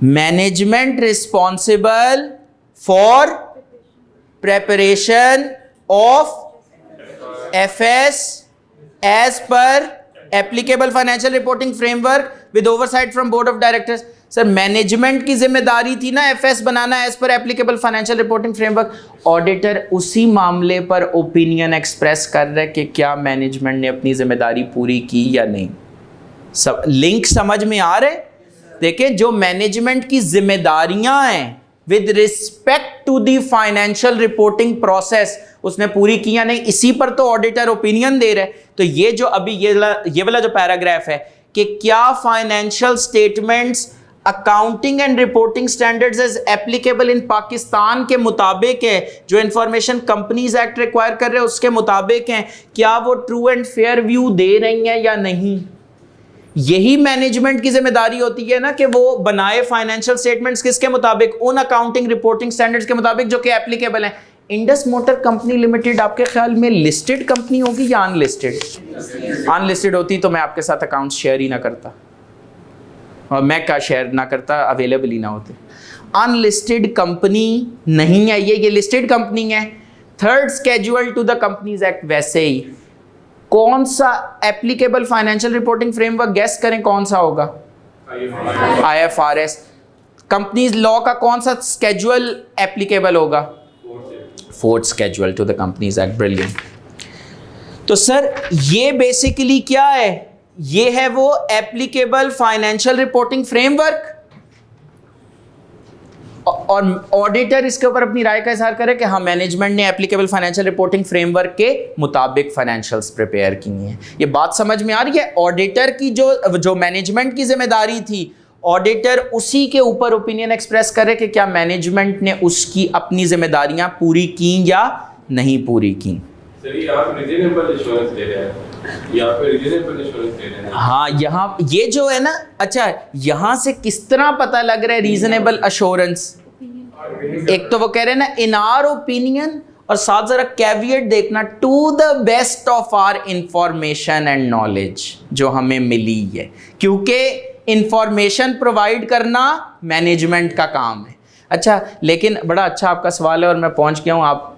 Management responsible for preparation of FS as per applicable financial reporting framework with oversight from board of directors. Sir management की जिम्मेदारी थी ना FS बनाना as per applicable financial reporting framework. Auditor उसी मामले पर ओपिनियन एक्सप्रेस कर रहे कि क्या मैनेजमेंट ने अपनी जिम्मेदारी पूरी की या नहीं। सब लिंक समझ में आ रहे? देखिए, जो मैनेजमेंट की जिम्मेदारियां हैं with respect to the financial reporting process उसने पूरी की या नहीं, इसी पर तो ऑडिटर ओपिनियन दे रहे। तो ये जो अभी ये वाला जो पैराग्राफ है कि क्या financial statements accounting and reporting standards as applicable in Pakistan के मुताबिक है, जो इंफॉर्मेशन कंपनीज एक्ट रिक्वायर कर रहे हैं उसके मुताबिक हैं, क्या वो ट्रू एंड फेयर व्यू दे रही हैं या नहीं। यही मैनेजमेंट की जिम्मेदारी होती है ना कि वो बनाए फाइनेंशियल स्टेटमेंट्स किसके मुताबिक, उन अकाउंटिंग रिपोर्टिंग स्टैंडर्ड्स के मुताबिक जो कि एप्लीकेबल हैं। इंडस मोटर कंपनी लिमिटेड आपके ख्याल में लिस्टेड कंपनी होगी या अनलिस्टेड? अनलिस्टेड होती तो मैं आपके साथ अकाउंट शेयर ही ना करता, और मैं क्या शेयर ना करता, अवेलेबल ही ना होते। अनलिस्टेड कंपनी नहीं है ये लिस्टेड कंपनी है। Third schedule to the companies act वैसे ही कौन सा applicable financial reporting framework guess करें कौन सा होगा? IFRS। कंपनीज लॉ का कौन सा स्केड्यूल एप्लीकेबल होगा? Fourth schedule to the companies act. Brilliant. तो सर ये बेसिकली क्या है? ये है वो एप्लीकेबल फाइनेंशियल रिपोर्टिंग फ्रेमवर्क, और ऑडिटर इसके ऊपर अपनी राय का इजहार करे कि हाँ मैनेजमेंट ने एप्लीकेबल फाइनेंशियल रिपोर्टिंग फ्रेमवर्क के मुताबिक फाइनेंशियल्स प्रिपेयर की हैं। ये बात समझ में आ रही है? ऑडिटर की जो मैनेजमेंट की जिम्मेदारी थी, ऑडिटर उसी के ऊपर ओपिनियन एक्सप्रेस करे कि क्या मैनेजमेंट ने उसकी अपनी जिम्मेदारियां पूरी की या नहीं पूरी की। सर आप रीजनेबल एश्योरेंस दे रहे हैं या फिर रीजनेबल एश्योरेंस दे रहे हैं? हाँ, यहाँ ये जो है ना, अच्छा यहाँ से किस तरह पता लग रहा है रीजनेबल एश्योरेंस? एक तो वो कह रहे हैं ना इन आवर ओपिनियन, और साथ जरा कैविएट देखना, to the best of our information and knowledge जो हमें मिली है, क्योंकि इंफॉर्मेशन प्रोवाइड करना मैनेजमेंट का काम है। अच्छा, लेकिन बड़ा अच्छा आपका सवाल है और मैं पहुंच गया हूँ। आप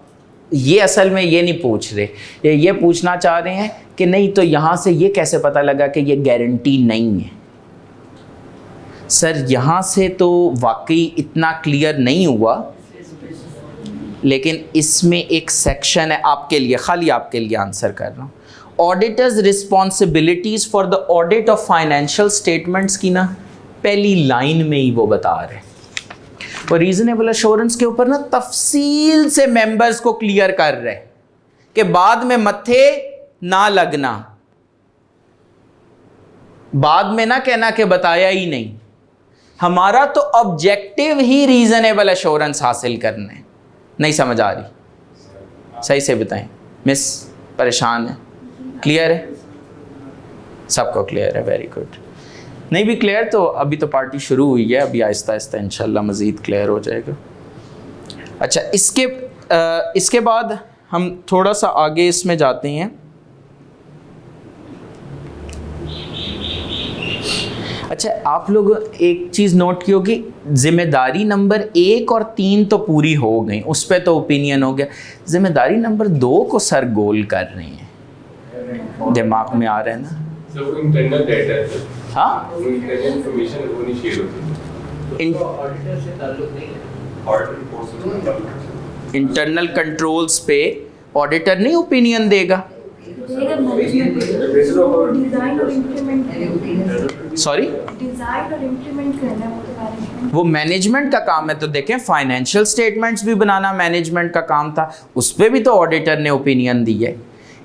ये असल में ये नहीं पूछ रहे, ये पूछना चाह रहे हैं कि नहीं तो यहाँ से ये कैसे पता लगा कि ये गारंटी नहीं है? सर यहाँ से तो वाकई इतना क्लियर नहीं हुआ, लेकिन इसमें एक सेक्शन है आपके लिए, खाली आपके लिए आंसर कर रहा हूँ। Auditors responsibilities for the audit of financial statements की ना पहली लाइन में ही वो बता रहे, और रीजनेबल एश्योरेंस के ऊपर ना तफसील से मेंबर्स को क्लियर कर रहे कि बाद में मत्थे ना लगना, बाद में ना कहना कि बताया ही नहीं। हमारा तो ऑब्जेक्टिव ही रीजनेबल एश्योरेंस हासिल करना है। नहीं समझ आ रही? सही से बताएं मिस, परेशान है? क्लियर है? सबको क्लियर है? Very good. नहीं भी क्लियर तो अभी तो पार्टी शुरू हुई है, अभी आहिस्ता आहिस्ता इंशाल्लाह मज़ीद क्लियर हो जाएगा। अच्छा, इसके बाद हम थोड़ा सा आगे इसमें जाते हैं। अच्छा, आप लोग एक चीज़ नोट की होगी, जिम्मेदारी नंबर 1 और 3 तो पूरी हो गई, उस पर तो ओपिनियन हो गया। जिम्मेदारी नंबर 2 को सर गोल कर रहे हैं, दिमाग में आ रहा है ना? सर इंटरनल डेटा है सर। हाँ, इंटरनल इंफॉर्मेशन वो नहीं शेयर होती, ऑडिटर से ताल्लुक नहीं है। ऑडिट रिपोर्ट से कोई ताल्लुक नहीं है। इंटरनल कंट्रोल्स पे ऑडिटर नहीं ओपिनियन देगा। बेसिस ऑफ डिजाइन और इम्प्लीमेंट, सॉरी, डिजाइन और इम्प्लीमेंट करना है वो तो मैनेजमेंट। वो मैनेजमेंट का काम है। तो देखें, फाइनेंशियल स्टेटमेंट्स भी बनाना मैनेजमेंट का काम था, उस पर भी तो ऑडिटर ने ओपिनियन दी है।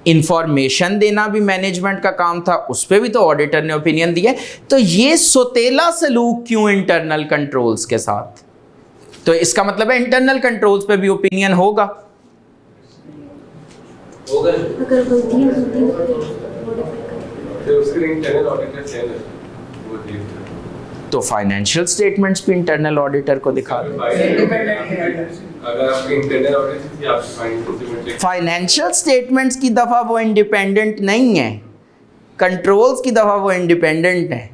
इंफॉर्मेशन देना भी मैनेजमेंट का काम था, उस पर भी तो ऑडिटर ने ओपिनियन दिया है। तो ये सोतेला सलूक क्यों इंटरनल कंट्रोल्स के साथ? तो इसका मतलब है इंटरनल कंट्रोल्स पे भी ओपिनियन होगा। होगा अगर गलतियां होती हैं तो modify करें। तो उसके लिए इंटरनल ऑडिटर है ना, वो देखता है। तो फाइनेंशियल स्टेटमेंट्स भी इंटरनल ऑडिटर को दिखा दें। अगर आपके इंटरनल ऑडिटर से आपके फाइनेंशियल स्टेटमेंट फाइनेंशियल स्टेटमेंट्स की दफ़ा वो इंडिपेंडेंट नहीं है, कंट्रोल्स की दफ़ा वो इंडिपेंडेंट है।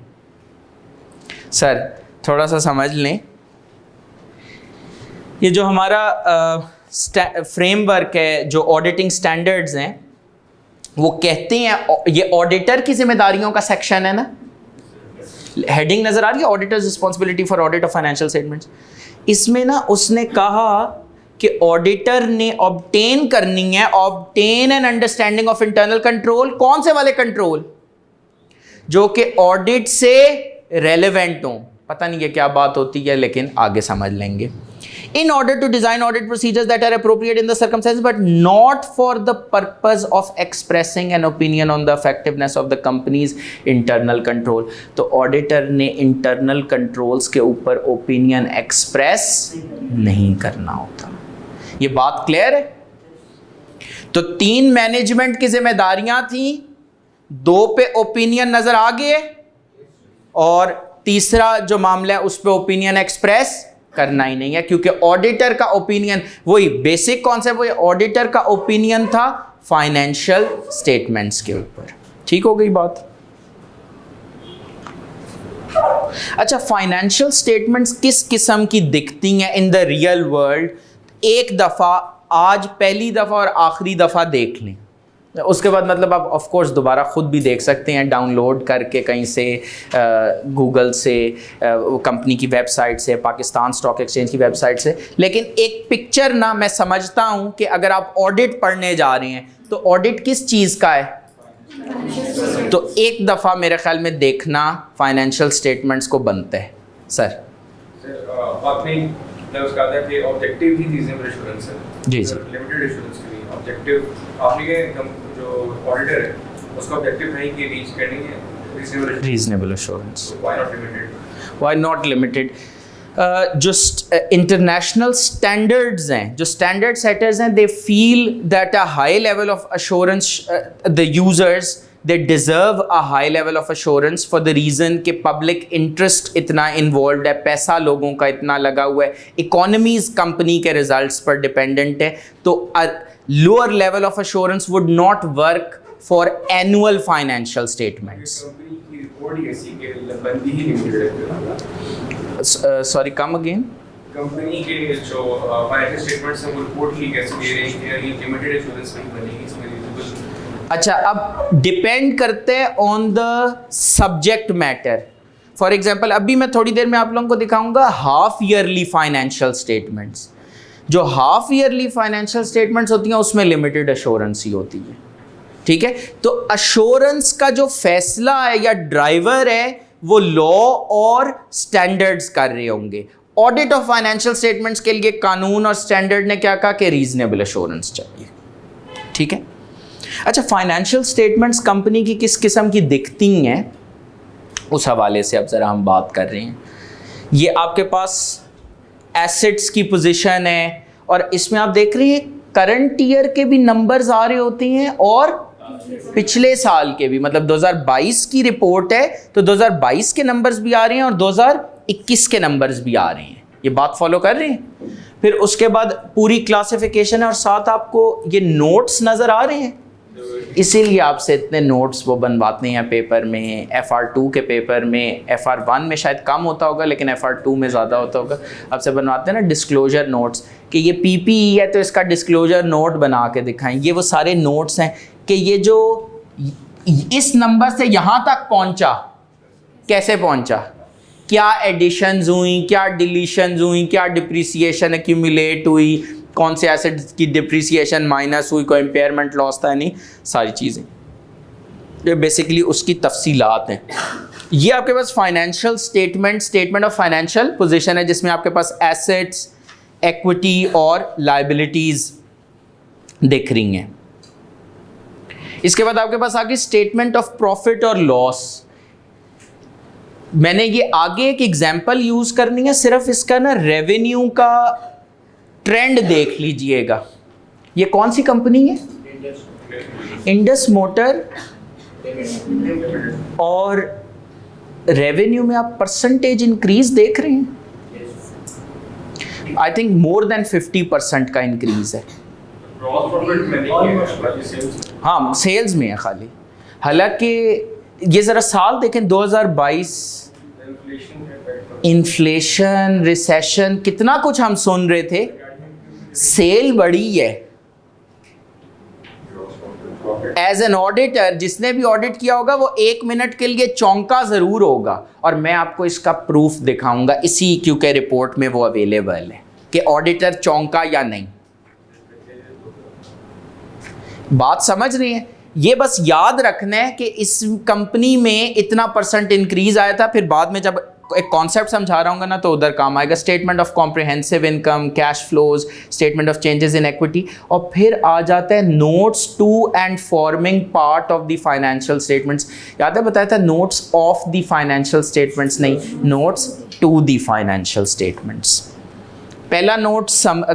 सर थोड़ा सा समझ लें, ये जो हमारा फ्रेमवर्क है, जो ऑडिटिंग स्टैंडर्ड्स हैं, वो कहते हैं, ये ऑडिटर की जिम्मेदारियों का सेक्शन है ना, हेडिंग नजर आ रही है, auditors responsibility for audit of financial statements. इसमें ना उसने कहा कि ऑडिटर ने ऑब्टेन करनी है, obtain an understanding of internal control. कौन से वाले कंट्रोल? जो कि ऑडिट से रेलेवेंट हो। पता नहीं ये क्या बात होती है, लेकिन आगे समझ लेंगे। In order to design audit procedures that are appropriate in the circumstances, but not for the purpose of expressing an opinion on the effectiveness of the company's internal control. तो auditor ने internal controls के ऊपर opinion express नहीं करना होता। ये बात clear है? तो 3 मैनेजमेंट की जिम्मेदारियां थी, 2 पे ओपिनियन नजर आ गए, और तीसरा जो मामला है उस पे ओपिनियन एक्सप्रेस करना ही नहीं है, क्योंकि ऑडिटर का ओपिनियन, वही बेसिक कॉन्सेप्ट, वही ऑडिटर का ओपिनियन था फाइनेंशियल स्टेटमेंट्स के ऊपर। ठीक हो गई बात? अच्छा, फाइनेंशियल स्टेटमेंट्स किस किस्म की दिखती हैं इन द रियल वर्ल्ड? एक दफ़ा, आज पहली दफ़ा और आखिरी दफ़ा देख लें। उसके बाद मतलब आप ऑफ कोर्स दोबारा ख़ुद भी देख सकते हैं डाउनलोड करके कहीं से, गूगल से, कंपनी की वेबसाइट से, पाकिस्तान स्टॉक एक्सचेंज की वेबसाइट से। लेकिन एक पिक्चर ना मैं समझता हूँ कि अगर आप ऑडिट पढ़ने जा रहे हैं तो ऑडिट किस चीज़ का है, तो एक दफ़ा मेरे ख्याल में देखना फाइनेंशियल स्टेटमेंट्स को बनता है। सर आपने उसका था कि ऑब्जेक्टिव ही रीजनेबल एश्योरेंस है, जी जी, लिमिटेड एश्योरेंस के लिए ऑब्जेक्टिव आपने के जो ऑडिटर है उसका ऑब्जेक्टिव है कि रीच करनी है reasonable assurance. Why not limited? Why not limited? जो इंटरनेशनल स्टैंडर्ड्स हैं, जो स्टैंडर्ड सेटर्स हैं, they feel that a high level of assurance, the users they deserve a high level of assurance for the reason कि पब्लिक इंटरेस्ट इतना इन्वॉल्व है, पैसा लोगों का इतना लगा हुआ है, इकोनॉमीज़ कंपनी के रिजल्ट्स पर डिपेंडेंट है। तो lower level of assurance would not work for annual financial statements. Company की रिपोर्ट ही ऐसी कि बंदी ही लिमिटेड है। Sorry, come again. कंपनी के जो फाइनेंशियल स्टेटमेंट्स हैं वो रिपोर्ट ही कैसे दे रहे हैं कि ये लिमिटेड एश्योरेंस नहीं बनेगी इसमें। अच्छा, अब डिपेंड करते हैं on the subject matter. For example अभी मैं थोड़ी देर में आप लोगों को दिखाऊंगा हाफ ईयरली फाइनेंशियल स्टेटमेंट्स। जो हाफ ईयरली फाइनेंशियल स्टेटमेंट्स होती हैं उसमें लिमिटेड एश्योरेंस ही होती है, ठीक है। तो एश्योरेंस का जो फैसला है या ड्राइवर है वो लॉ और स्टैंडर्ड्स कर रहे होंगे। ऑडिट ऑफ फाइनेंशियल स्टेटमेंट्स के लिए कानून और स्टैंडर्ड ने क्या कहा कि रीजनेबल एश्योरेंस चाहिए, ठीक है। अच्छा, फाइनेंशियल स्टेटमेंट्स कंपनी की किस किस्म की दिखती हैं उस हवाले से अब ज़रा हम बात कर रहे हैं। ये आपके पास एसेट्स की पोजीशन है और इसमें आप देख रहे हैं करंट ईयर के भी नंबर्स आ रहे होते हैं और पिछले साल के भी, मतलब 2022 की रिपोर्ट है तो 2022 के नंबर्स भी आ रहे हैं और 2021 के नंबर्स भी आ रहे हैं। ये बात फॉलो कर रहे हैं। फिर उसके बाद पूरी क्लासिफिकेशन है और साथ आपको ये नोट्स नज़र आ रहे हैं, इसीलिए आपसे इतने नोट्स वो बनवाते हैं पेपर में। FR2 के पेपर में, FR1 में शायद कम होता होगा लेकिन FR2 में ज़्यादा होता होगा। आपसे बनवाते हैं ना डिस्क्लोजर नोट्स कि ये PPE है तो इसका डिस्क्लोजर नोट बना के दिखाएं। ये वो सारे नोट्स हैं कि ये जो इस नंबर से यहाँ तक पहुँचा कैसे पहुँचा, क्या एडिशंस हुई, क्या डिलीशंस हुई, क्या डिप्रिसिएशन एक्यूमुलेट हुई, कौन से एसेट की डिप्रिसिएशन माइनस हुई, कोई इम्पेयरमेंट लॉस था नहीं, सारी चीज़ें। ये बेसिकली उसकी तफसीलात हैं। ये आपके पास financial statement of financial position है जिसमें आपके पास एसेट्स, इक्विटी और लायबिलिटीज़ दिख रही हैं। इसके बाद आपके पास आगे स्टेटमेंट ऑफ प्रॉफिट और लॉस। मैंने ये आगे एक एग्जाम्पल यूज़ करनी है, सिर्फ इसका ना रेवेन्यू का ट्रेंड देख लीजिएगा। ये कौन सी कंपनी है? Indus motor. और रेवेन्यू में आप परसेंटेज इंक्रीज देख रहे हैं, आई थिंक मोर देन 50% का इंक्रीज है। हाँ, सेल्स में है खाली। हालांकि ये ज़रा साल देखें 2022, इन्फ्लेशन, रिसेशन, कितना कुछ हम सुन रहे थे, सेल बढ़ी है। एज एन ऑडिटर जिसने भी ऑडिट किया होगा वो 1 मिनट के लिए चौंका ज़रूर होगा और मैं आपको इसका प्रूफ दिखाऊंगा इसी क्योंकि रिपोर्ट में वो अवेलेबल है कि ऑडिटर चौंका या नहीं। बात समझ रही हैं? ये बस याद रखना है कि इस कंपनी में इतना % इंक्रीज आया था। फिर बाद में जब एक कॉन्सेप्ट समझा रहा हूँ ना तो उधर काम आएगा। Statement of comprehensive income, cash flows, statement of changes in equity, और फिर आ जाता है notes to and forming part of the financial statements. याद है बताया था notes of the financial statements नहीं, notes to the financial statements. पहला note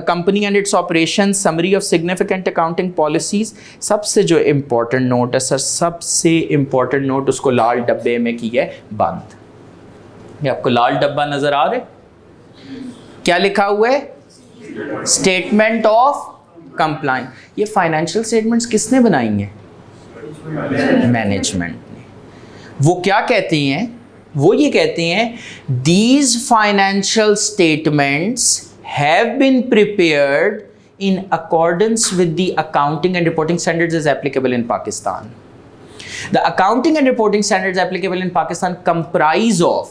company and its operation, summary of significant accounting policies. सबसे जो इम्पोर्टेंट नोट है सर, सबसे इम्पोर्टेंट नोट, उसको लाल डब्बे में किया है बंद। ये आपको लाल डब्बा नजर आ रहा है, क्या लिखा हुआ है? Statement of compliance. ये फाइनेंशियल स्टेटमेंट्स किसने बनाई हैं? मैनेजमेंट ने। वो क्या कहते हैं? वो ये कहते हैं these financial statements have been prepared in accordance with the accounting and reporting standards is applicable in Pakistan. The accounting and reporting standards applicable in Pakistan comprise of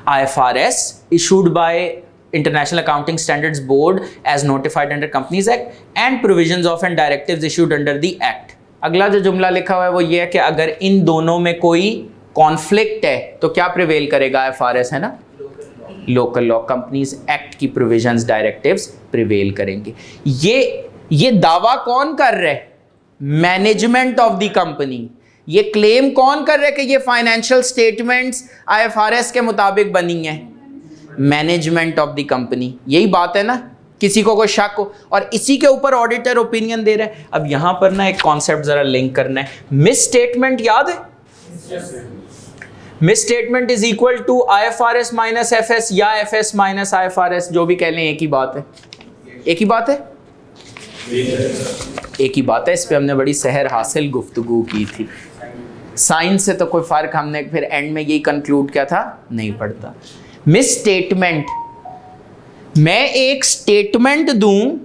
IFRS issued by International Accounting Standards Board as notified under Companies Act and provisions of and directives issued under the Act. अगला जो जुमला लिखा हुआ है वो ये है कि अगर इन दोनों में कोई कॉन्फ्लिक्ट है तो क्या प्रिवेल करेगा? IFRS है ना, लोकल लॉ, कंपनीज एक्ट की प्रोविजंस डायरेक्टिव्स प्रिवेल करेंगे। ये दावा कौन कर रहा है? Management of the company. ये क्लेम कौन कर रहा है कि ये फाइनेंशियल स्टेटमेंट्स IFRS के मुताबिक बनी है? Management of the company. यही बात है ना, किसी को कोई शक हो, और इसी के ऊपर ऑडिटर ओपिनियन दे रहा है। अब यहां पर ना एक कॉन्सेप्ट जरा लिंक करना है। मिस स्टेटमेंट याद है? Misstatement is equal to IFRS minus FS या FS माइनस IFRS, जो भी कह लें एक ही बात है। एक ही बात है, एक ही बात है। इस पे हमने बड़ी सहर हासिल गुफ्तगू की थी। साइंस से तो कोई फर्क हमने फिर एंड में यही कंक्लूड किया था नहीं पड़ता। मिस स्टेटमेंट, मैं एक स्टेटमेंट दूं,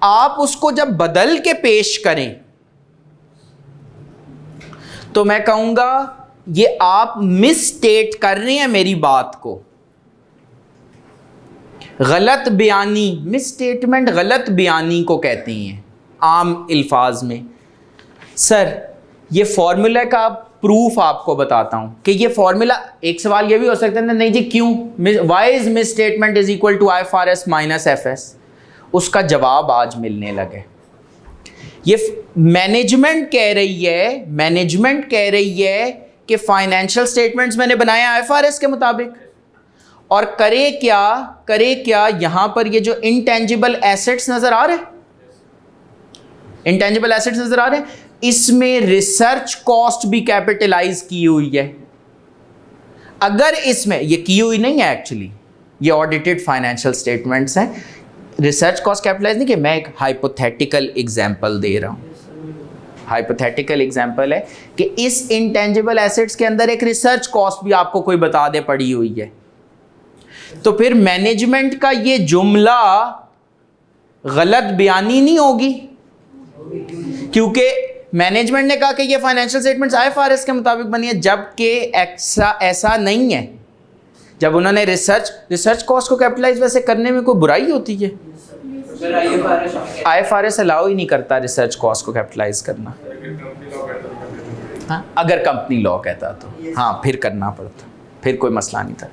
आप उसको जब बदल के पेश करें तो मैं कहूंगा ये आप मिसस्टेट कर रहे हैं मेरी बात को, गलत बयानी। मिस स्टेटमेंट गलत बयानी को कहते हैं आम अल्फाज में। सर ये फॉर्मूला का प्रूफ आपको बताता हूं कि ये फॉर्मूला, एक सवाल ये भी हो सकता है ना, नहीं जी क्यों, why is misstatement is equal to IFRS minus FS? उसका जवाब आज मिलने लगे। ये मैनेजमेंट कह रही है कि फाइनेंशियल स्टेटमेंट्स मैंने बनाया IFRS के मुताबिक, और करे क्या यहां पर ये जो इंटेंजिबल एसेट्स नजर आ रहे हैं, इंटेंजिबल एसेट्स नजर आ रहे हैं, इसमें रिसर्च कॉस्ट भी कैपिटलाइज की हुई है। अगर इसमें ये की हुई नहीं है, एक्चुअली ये ऑडिटेड फाइनेंशियल स्टेटमेंट्स हैं, रिसर्च कॉस्ट कैपिटलाइज नहीं, कि मैं एक हाइपोथेटिकल एग्जांपल दे रहा हूं। हाइपोथेटिकल एग्जांपल है कि इस इंटेंजिबल एसेट्स के अंदर एक रिसर्च कॉस्ट भी आपको कोई बता दे पड़ी हुई है, तो फिर मैनेजमेंट का ये जुमला गलत बयानी नहीं होगी, क्योंकि मैनेजमेंट ने कहा कि ये फाइनेंशियल स्टेटमेंट्स IFRS के मुताबिक बनी है, जबकि ऐसा नहीं है। जब उन्होंने रिसर्च कॉस्ट को कैपिटलाइज वैसे करने में कोई बुराई होती है? IFRS अलाउ ही नहीं करता रिसर्च कॉस्ट को कैपिटलाइज करना। हाँ, अगर कंपनी लॉ कहता तो हाँ फिर करना पड़ता, फिर कोई मसला नहीं था।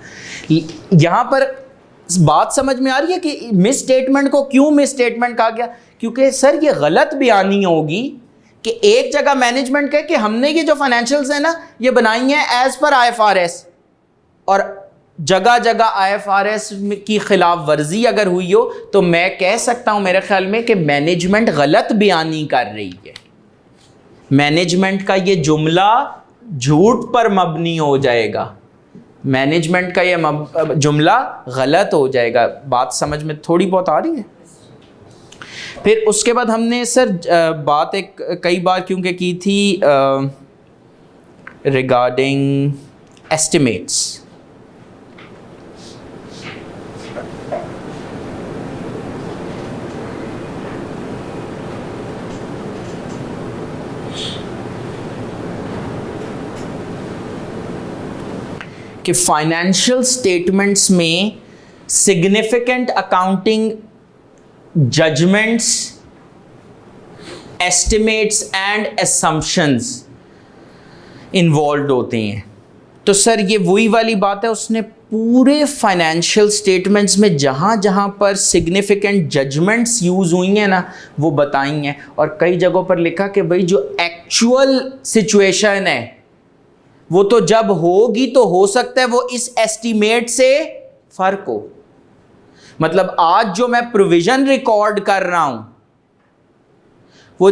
यहाँ पर बात समझ में आ रही है कि मिस स्टेटमेंट को क्यों मिस स्टेटमेंट कहा गया? क्योंकि सर ये गलत बयानी होगी कि एक जगह मैनेजमेंट कहे कि हमने ये जो फाइनेंशियल्स है ना ये बनाई हैं एज पर IFRS, और जगह जगह IFRS की खिलाफ वर्जी अगर हुई हो तो मैं कह सकता हूं मेरे ख्याल में कि मैनेजमेंट गलत बयानी कर रही है। मैनेजमेंट का ये जुमला झूठ पर मबनी हो जाएगा, मैनेजमेंट का ये जुमला गलत हो जाएगा। बात समझ में थोड़ी बहुत आ रही है? फिर उसके बाद हमने सर बात एक कई बार क्योंकि की थी रिगार्डिंग एस्टिमेट्स। कि फाइनेंशियल स्टेटमेंट्स में significant accounting judgments, estimates and assumptions involve होते हैं। तो सर ये वही वाली बात है, उसने पूरे फाइनेंशियल स्टेटमेंट्स में जहाँ जहाँ पर सिग्निफिकेंट जजमेंट्स यूज़ हुई हैं ना वो बताई हैं, और कई जगहों पर लिखा कि भाई जो एक्चुअल सिचुएशन है वो तो जब होगी तो हो सकता है वो इस एस्टीमेट से फर्क हो। मतलब आज जो मैं प्रोविजन रिकॉर्ड कर रहा हूं वो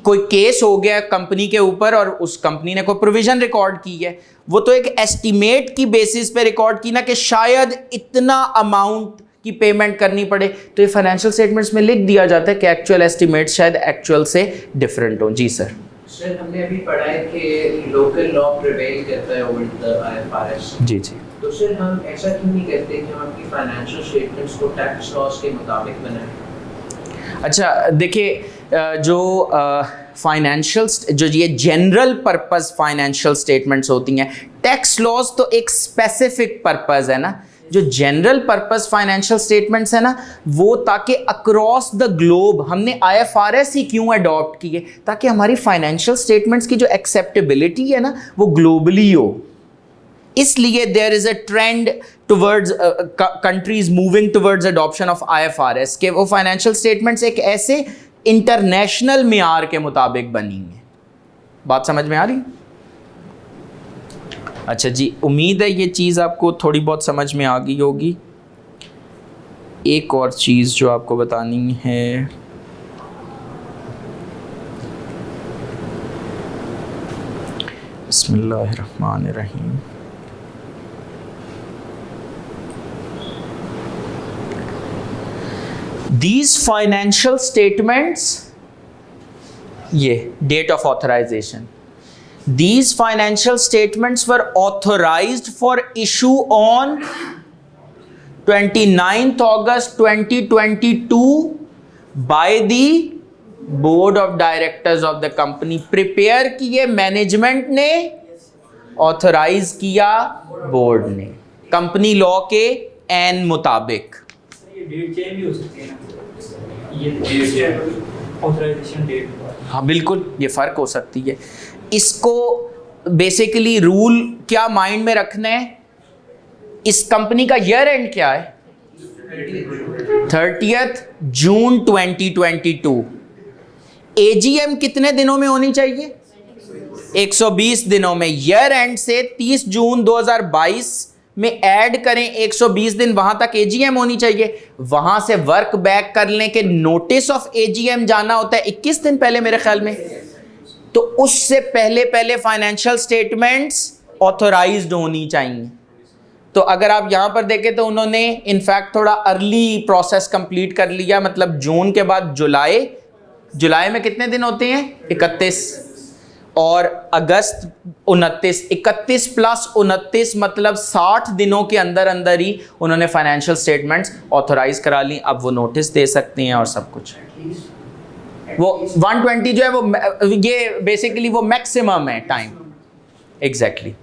कोई केस हो गया कंपनी के ऊपर और उस कंपनी ने कोई प्रोविजन रिकॉर्ड की है, वो तो एक एस्टीमेट की बेसिस पे रिकॉर्ड की ना कि शायद इतना अमाउंट की पेमेंट करनी पड़े, तो ये फाइनेंशियल स्टेटमेंट्स में लिख दिया जाता है कि एक्चुअल एस्टीमेट शायद एक्चुअल से डिफरेंट हो। जी सर। सर हमने अभी पढ़ा है कि लोकल लॉ प्रिवेल करता है ओवर द IFRS। जी जी। तो सर हम ऐसा क्यों नहीं करते कि हम अपनी फाइनेंशियल स्टेटमेंट्स को टैक्स लॉस के मुताबिक बनाएं? अच्छा देखिए, जो फाइनेंशियल जो ये जनरल पर्पस फाइनेंशियल स्टेटमेंट्स होती हैं, टैक्स लॉज तो एक स्पेसिफिक पर्पस है ना, जो जनरल पर्पस फाइनेंशियल स्टेटमेंट्स है ना, वो ताकि अक्रॉस द ग्लोब हमने IFRS ही क्यों अडॉप्ट की है, ताकि हमारी फाइनेंशियल स्टेटमेंट्स की जो एक्सेप्टेबिलिटी है ना वो ग्लोबली हो। इसलिए there is a trend towards countries moving towards adoption of IFRS के वो फाइनेंशियल स्टेटमेंट्स एक ऐसे इंटरनेशनल मियार के मुताबिक बनी है। बात समझ में आ रही? अच्छा जी, उम्मीद है ये चीज़ आपको थोड़ी बहुत समझ में आ गई होगी। एक और चीज़ जो आपको बतानी है, बिस्मिल्लाहिर्रहमानिर्रहीम। These financial statements, ये date of authorization, these financial statements were authorized for issue on 29th August 2022 by the board of directors of the company। Prepare किए मैनेजमेंट ने, ऑथराइज किया बोर्ड ने, कंपनी लॉ के एन मुताबिक। डेट चेंज भी हो सकती है ना, ये ऑथराइजेशन डेट। हाँ बिल्कुल, ये फ़र्क हो सकती है। इसको बेसिकली रूल क्या माइंड में रखना है, इस कंपनी का ईयर एंड क्या है, 30th जून 2022। AGM कितने दिनों में होनी चाहिए, 120 दिनों में। ईयर एंड से 30 जून 2022 में ऐड करें 120 दिन, वहां तक AGM होनी चाहिए। वहां से वर्क बैक कर लें कि नोटिस ऑफ AGM जाना होता है 21 दिन पहले मेरे ख्याल में, तो उससे पहले पहले फाइनेंशियल स्टेटमेंट्स ऑथोराइज्ड होनी चाहिए। तो अगर आप यहां पर देखें तो उन्होंने इनफैक्ट थोड़ा अर्ली प्रोसेस कंप्लीट कर लिया, मतलब जून के बाद जुलाई में कितने दिन होते हैं, 31, और अगस्त 29, 31 प्लस 29 मतलब 60 दिनों के अंदर अंदर ही उन्होंने फाइनेंशियल स्टेटमेंट्स ऑथोराइज करा ली। अब वो नोटिस दे सकते हैं और सब कुछ। वो 120 जो है वो ये बेसिकली वो मैक्सिमम है टाइम। एग्जैक्टली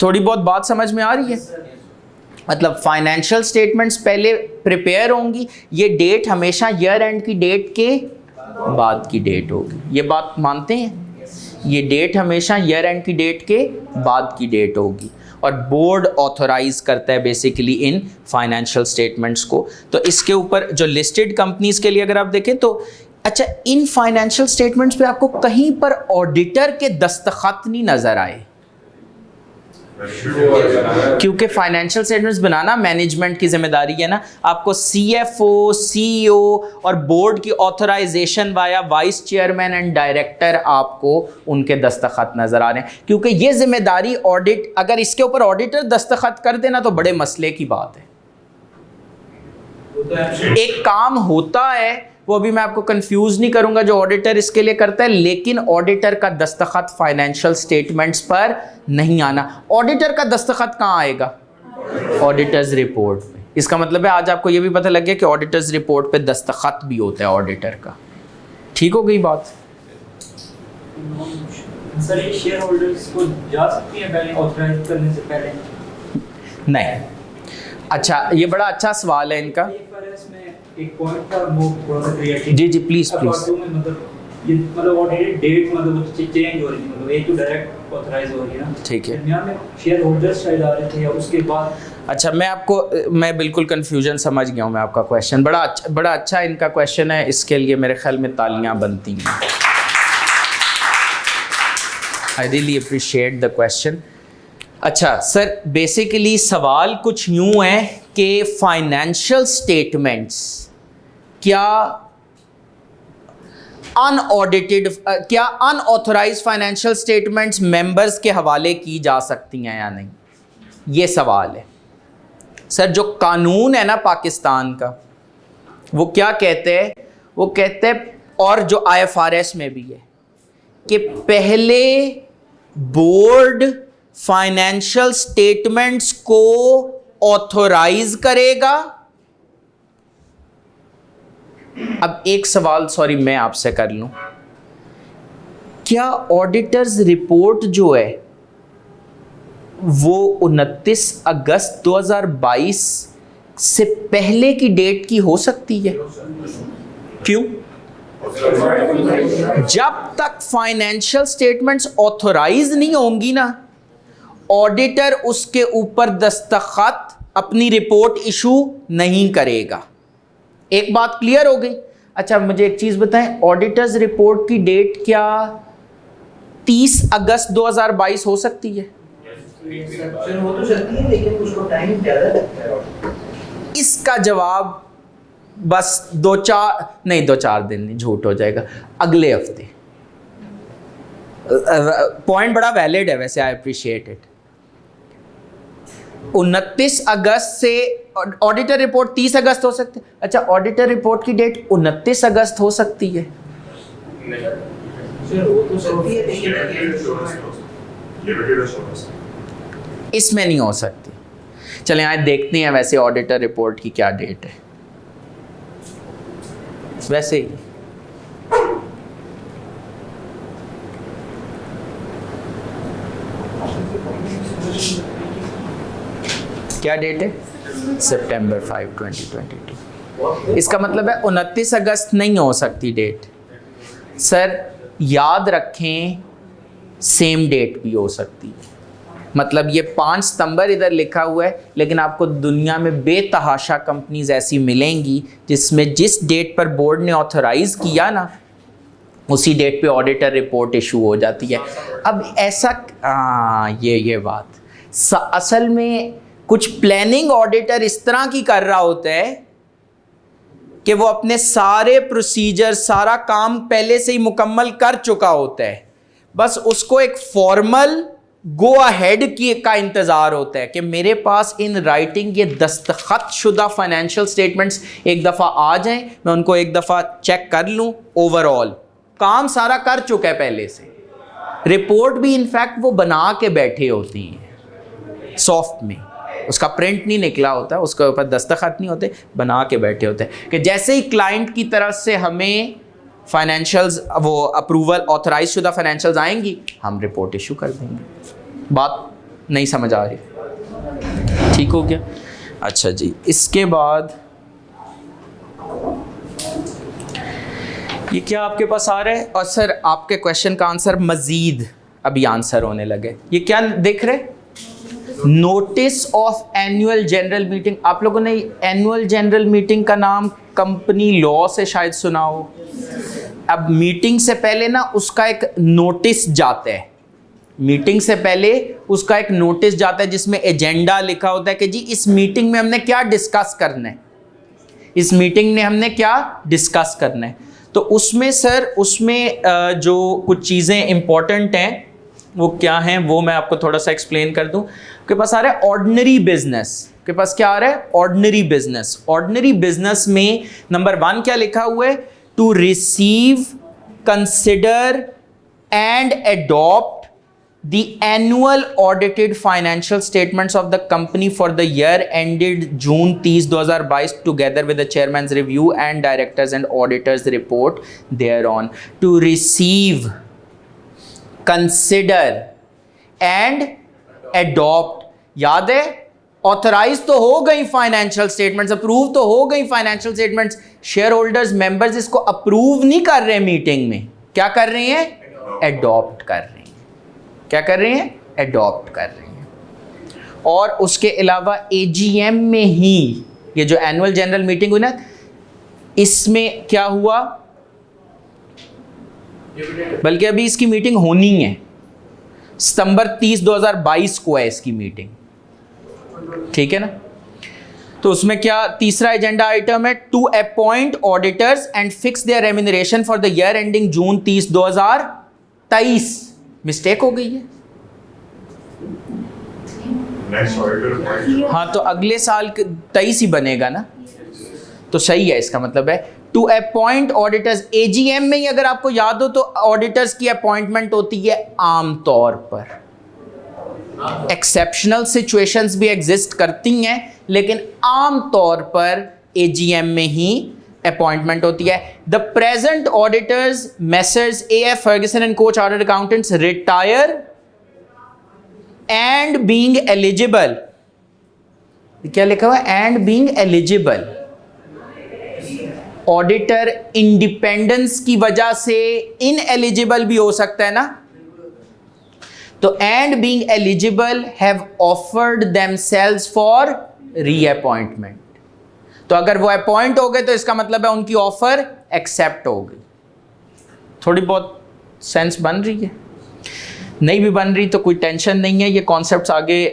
थोड़ी बहुत बात समझ में आ रही है? मतलब फाइनेंशियल स्टेटमेंट्स पहले प्रिपेयर होंगी, ये डेट हमेशा ईयर एंड की डेट के बाद की डेट होगी। ये बात मानते हैं? ये डेट हमेशा ईयर एंड की डेट के बाद की डेट होगी, और बोर्ड ऑथोराइज करता है बेसिकली इन फाइनेंशियल स्टेटमेंट्स को। तो इसके ऊपर जो लिस्टेड कंपनीज के लिए अगर आप देखें तो अच्छा, इन फाइनेंशियल स्टेटमेंट्स पे आपको कहीं पर ऑडिटर के दस्तखत नहीं नजर आए, क्योंकि फाइनेंशियल स्टेटमेंट्स बनाना मैनेजमेंट की जिम्मेदारी है ना। आपको CFO, CEO और बोर्ड की authorization via vice chairman and director आपको उनके दस्तखत नजर आ रहे हैं, क्योंकि ये जिम्मेदारी ऑडिट, अगर इसके ऊपर ऑडिटर दस्तखत कर देना तो बड़े मसले की बात है। एक काम होता है, वो अभी मैं आपको कंफ्यूज नहीं करूंगा, जो ऑडिटर इसके लिए करता है, लेकिन ऑडिटर का दस्तखत फाइनेंशियल स्टेटमेंट्स पर नहीं आना। ऑडिटर का दस्तखत कहाँ आएगा? ऑडिटर्स रिपोर्ट पे। इसका मतलब है आज आपको ये भी पता लग गया कि ऑडिटर्स रिपोर्ट पे दस्तखत भी होता है ऑडिटर का। ठीक हो गई बात? सर ये शेयर होल्डर्स को जा सकती है पहले ऑथराइज करने से पहले? नहीं। अच्छा, ये बड़ा अच्छा सवाल है इनका। एक पॉइंट का थोड़ा सा क्लियर जी जी प्लीज प्लीज। मतलब ये मतलब ऑडिटेड डेट मतलब वो चेंज हो रही है, मतलब एक तो डायरेक्ट ऑथराइज हो रही है ना। ठीक है, यहाँ में शेयर होल्डर्स शायद आ रहे थे या उसके बाद। अच्छा, मैं बिल्कुल कंफ्यूजन समझ गया हूँ मैं आपका क्वेश्चन। बड़ा अच्छा इनका क्वेश्चन है, इसके लिए मेरे ख्याल में तालियां बनती हैं। I really appreciate the question. अच्छा सर, बेसिकली सवाल कुछ यूँ है कि फाइनेंशियल स्टेटमेंट्स क्या अनऑडिटेड, क्या अनऑथराइज्ड फाइनेंशियल स्टेटमेंट्स मेंबर्स के हवाले की जा सकती हैं या नहीं, ये सवाल है। सर जो कानून है ना पाकिस्तान का, वो क्या कहते हैं, वो कहते हैं, और जो IFRS में भी है, कि पहले बोर्ड फाइनेंशियल स्टेटमेंट्स को ऑथोराइज करेगा, अब एक सवाल सॉरी मैं आपसे कर लूं, क्या ऑडिटर्स रिपोर्ट जो है वो 29 अगस्त 2022 से पहले की डेट की हो सकती है? क्यों? जब तक फाइनेंशियल स्टेटमेंट्स ऑथोराइज नहीं होंगी ना, ऑडिटर उसके ऊपर दस्तखत अपनी रिपोर्ट इशू नहीं करेगा। एक बात क्लियर हो गई? अच्छा मुझे एक चीज बताएं, ऑडिटर्स रिपोर्ट की डेट क्या 30 अगस्त 2022 हो सकती है? हो तो सकती है, लेकिन उसको टाइम ज़्यादा लगता है। इसका जवाब बस 2-4 दिन नहीं, झूठ हो जाएगा, अगले हफ्ते। पॉइंट बड़ा वैलिड है वैसे, आई अप्रिशिएट इट। 29 अगस्त से ऑडिटर रिपोर्ट 30 अगस्त हो सकती है। अच्छा ऑडिटर रिपोर्ट की डेट 29 अगस्त हो सकती है? हो तो सकती है, लेकिन इसमें नहीं हो सकती। चलें आज देखते हैं वैसे ऑडिटर रिपोर्ट की क्या डेट है। वैसे ही क्या डेट है? सितंबर 5, 2022। इसका मतलब है 29 अगस्त नहीं हो सकती डेट। सर याद रखें सेम डेट भी हो सकती है। मतलब ये 5 सितंबर इधर लिखा हुआ है, लेकिन आपको दुनिया में बेतहाशा कंपनीज ऐसी मिलेंगी जिसमें जिस डेट पर बोर्ड ने ऑथराइज किया ना, उसी डेट पे ऑडिटर रिपोर्ट इशू हो जाती है। अब ऐसा ये बात असल में कुछ प्लानिंग ऑडिटर इस तरह की कर रहा होता है कि वो अपने सारे प्रोसीजर सारा काम पहले से ही मुकम्मल कर चुका होता है, बस उसको एक फॉर्मल गो अहेड की का इंतज़ार होता है कि मेरे पास इन राइटिंग ये दस्तखत शुदा फाइनेंशियल स्टेटमेंट्स एक दफ़ा आ जाएं, मैं उनको एक दफ़ा चेक कर लूं। ओवरऑल काम सारा कर चुका है पहले से। रिपोर्ट भी इनफैक्ट वो बना के बैठे होती हैं सॉफ्ट में, उसका प्रिंट नहीं निकला होता, उसके ऊपर दस्तखत नहीं होते, बना के बैठे होते हैं कि जैसे ही क्लाइंट की तरफ से हमें फाइनेंशियल्स वो अप्रूवल ऑथराइज शुदा फाइनेंशियल्स आएंगी, हम रिपोर्ट इशू कर देंगे। बात नहीं समझ आ रही? ठीक हो गया? अच्छा जी, इसके बाद ये क्या आपके पास आ रहा है? और सर आपके क्वेश्चन का आंसर मजीद अभी आंसर होने लगे। ये क्या देख रहे? Notice of annual general meeting. आप लोगों ने एनुअल जनरल मीटिंग का नाम कंपनी लॉ से शायद सुना हो। अब मीटिंग से पहले ना उसका एक नोटिस जाता है, मीटिंग से पहले उसका एक नोटिस जाता है जिसमें एजेंडा लिखा होता है कि जी इस मीटिंग में हमने क्या डिस्कस करना है, इस मीटिंग में हमने क्या डिस्कस करना है। तो उसमें सर उसमें जो कुछ चीज़ें इंपॉर्टेंट हैं वो क्या हैं वो मैं आपको थोड़ा सा एक्सप्लेन कर दूं। आपके पास आ रहा है ऑर्डिनरी बिजनेस, के पास क्या आ रहा है? Ordinary business. ऑर्डिनरी बिजनेस में नंबर 1 क्या लिखा हुआ है? To receive, consider and adopt the annual audited financial statements of the company for the year ended June 30, 2022 together with the chairman's review and directors and auditors report thereon. To receive, consider and adopt. याद है? ऑथराइज तो हो गई फाइनेंशियल स्टेटमेंट्स, अप्रूव तो हो गई financial statements, share holders members इसको अप्रूव नहीं कर रहे मीटिंग में, क्या कर रहे हैं? अडॉप्ट कर रहे हैं। क्या कर रहे हैं? अडॉप्ट कर रहे हैं। और उसके अलावा एजीएम में ही ये जो एनुअल जनरल मीटिंग हुई ना, इसमें क्या हुआ? बल्कि अभी इसकी मीटिंग होनी है, सितंबर 30, 2022 को है इसकी मीटिंग, ठीक है ना। तो उसमें क्या तीसरा एजेंडा आइटम है? To appoint auditors and fix their remuneration for the year ending June 30, 2023। Mistake हो गई है। हाँ तो अगले साल 23 ही बनेगा ना, तो सही है। इसका मतलब है टू अपॉइंट ऑडिटर्स। एजीएम में ही अगर आपको याद हो तो ऑडिटर्स की अपॉइंटमेंट होती है आमतौर पर, एक्सेप्शनल सिचुएशंस भी एग्जिस्ट करती हैं, लेकिन आमतौर पर एजीएम में ही अपॉइंटमेंट होती है. The present auditors messrs AF Ferguson and co chartered accountants retire and being eligible. क्या लिखा हुआ है? And being eligible. Auditor independence की वजह से इनएलिजिबल भी हो सकता है ना. तो and being eligible have offered themselves for reappointment. तो अगर वो अपॉइंट हो गए तो इसका मतलब है उनकी ऑफर एक्सेप्ट हो गई. थोड़ी बहुत सेंस बन रही है? नहीं भी बन रही तो कोई टेंशन नहीं है, ये कॉन्सेप्ट्स आगे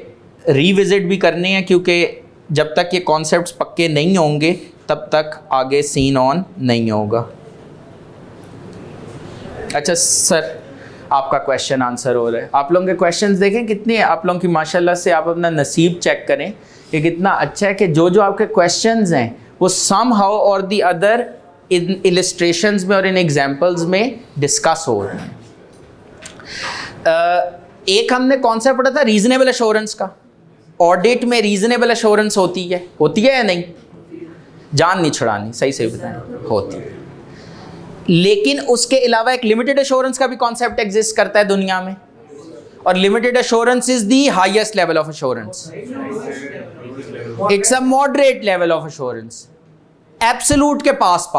रिविजिट भी करने हैं, क्योंकि जब तक ये कॉन्सेप्ट्स पक्के नहीं होंगे तब तक आगे सीन ऑन नहीं होगा. अच्छा सर, आपका क्वेश्चन आंसर हो रहा है. आप लोगों के क्वेश्चंस देखें कितने आप लोगों की माशाल्लाह से, आप अपना नसीब चेक करें कि कितना अच्छा है कि जो आपके क्वेश्चंस हैं वो सम हाउ और दी अदर इन इलस्ट्रेशंस में और इन एग्जांपल्स में डिस्कस हो रहे हैं. एक हमने कॉन्सेप्ट पढ़ा था रीजनेबल एश्योरेंस का. ऑडिट में रीजनेबल एश्योरेंस होती है या नहीं? जान नहीं छुड़ानी, सही से बताएं. होती है. लेकिन उसके अलावा एक लिमिटेड एश्योरेंस का भी कॉन्सेप्ट एग्जिस्ट करता है दुनिया में, और limited assurance is the highest level of assurance. It's a moderate level of assurance. Absolute के पास,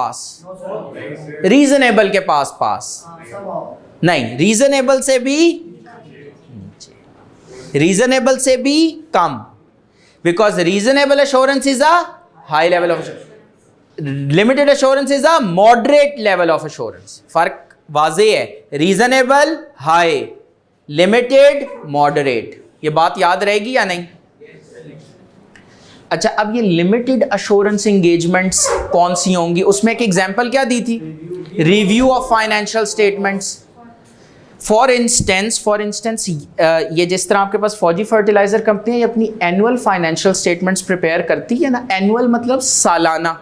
रीजनेबल के पास नहीं, रीजनेबल से भी कम, because reasonable assurance is a high level of assurance. Limited assurance is a moderate level of assurance. फर्क वाज़ेह है. Reasonable high, limited moderate. ये बात याद रहेगी या नहीं? अच्छा, अब ये लिमिटेड एश्योरेंस एंगेजमेंट्स कौन सी होंगी? उसमें एक एग्जांपल क्या दी थी? Review of financial statements. For instance ये जिस तरह आपके पास फौजी फर्टिलाइजर कंपनी है, ये अपनी एनुअल फाइनेंशियल स्टेटमेंट्स प्रिपेयर करती है ना. एनुअल मतलब सालाना.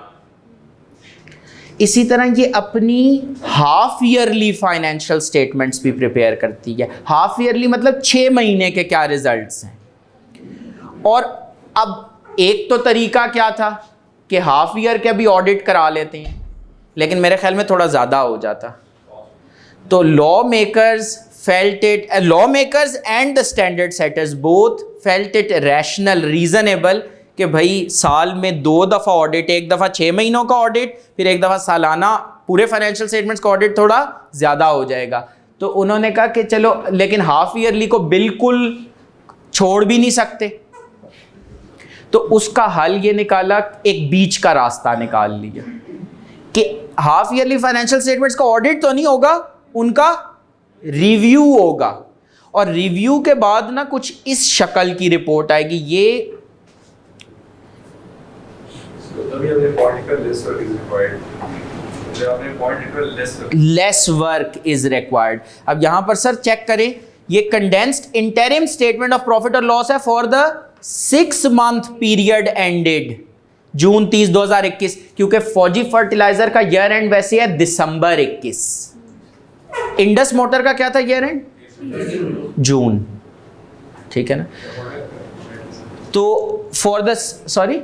इसी तरह ये अपनी हाफ ईयरली फाइनेंशियल स्टेटमेंट्स भी प्रिपेयर करती है. हाफ ईयरली मतलब 6 महीने के क्या रिजल्ट्स हैं. और अब एक तो तरीका क्या था कि हाफ ईयर के भी ऑडिट करा लेते हैं, लेकिन मेरे ख्याल में थोड़ा ज़्यादा हो जाता. तो lawmakers and the standard setters both felt it rational, reasonable कि भाई साल में 2 दफ़ा ऑडिट, एक दफ़ा 6 महीनों का ऑडिट, फिर एक दफ़ा सालाना पूरे फाइनेंशियल स्टेटमेंट्स का ऑडिट थोड़ा ज़्यादा हो जाएगा. तो उन्होंने कहा कि चलो, लेकिन हाफ ईयरली को बिल्कुल छोड़ भी नहीं सकते. तो उसका हल ये निकाला, एक बीच का रास्ता निकाल लिया कि हाफ ईयरली फाइनेंशियल स्टेटमेंट्स का ऑडिट तो नहीं होगा, उनका रिव्यू होगा. और रिव्यू के बाद ना कुछ इस शक्ल की रिपोर्ट आएगी. ये लेस वर्क इज रिक्वायर्ड. अब यहां पर सर चेक करें, ये condensed interim statement of profit और लॉस है for the 6 month period ended June 30, 2021, क्योंकि फौजी फर्टिलाइजर का ईयर एंड वैसे है दिसंबर 21. इंडस मोटर का क्या था ईयर एंड? जून. ठीक है ना. तो फॉर द सॉरी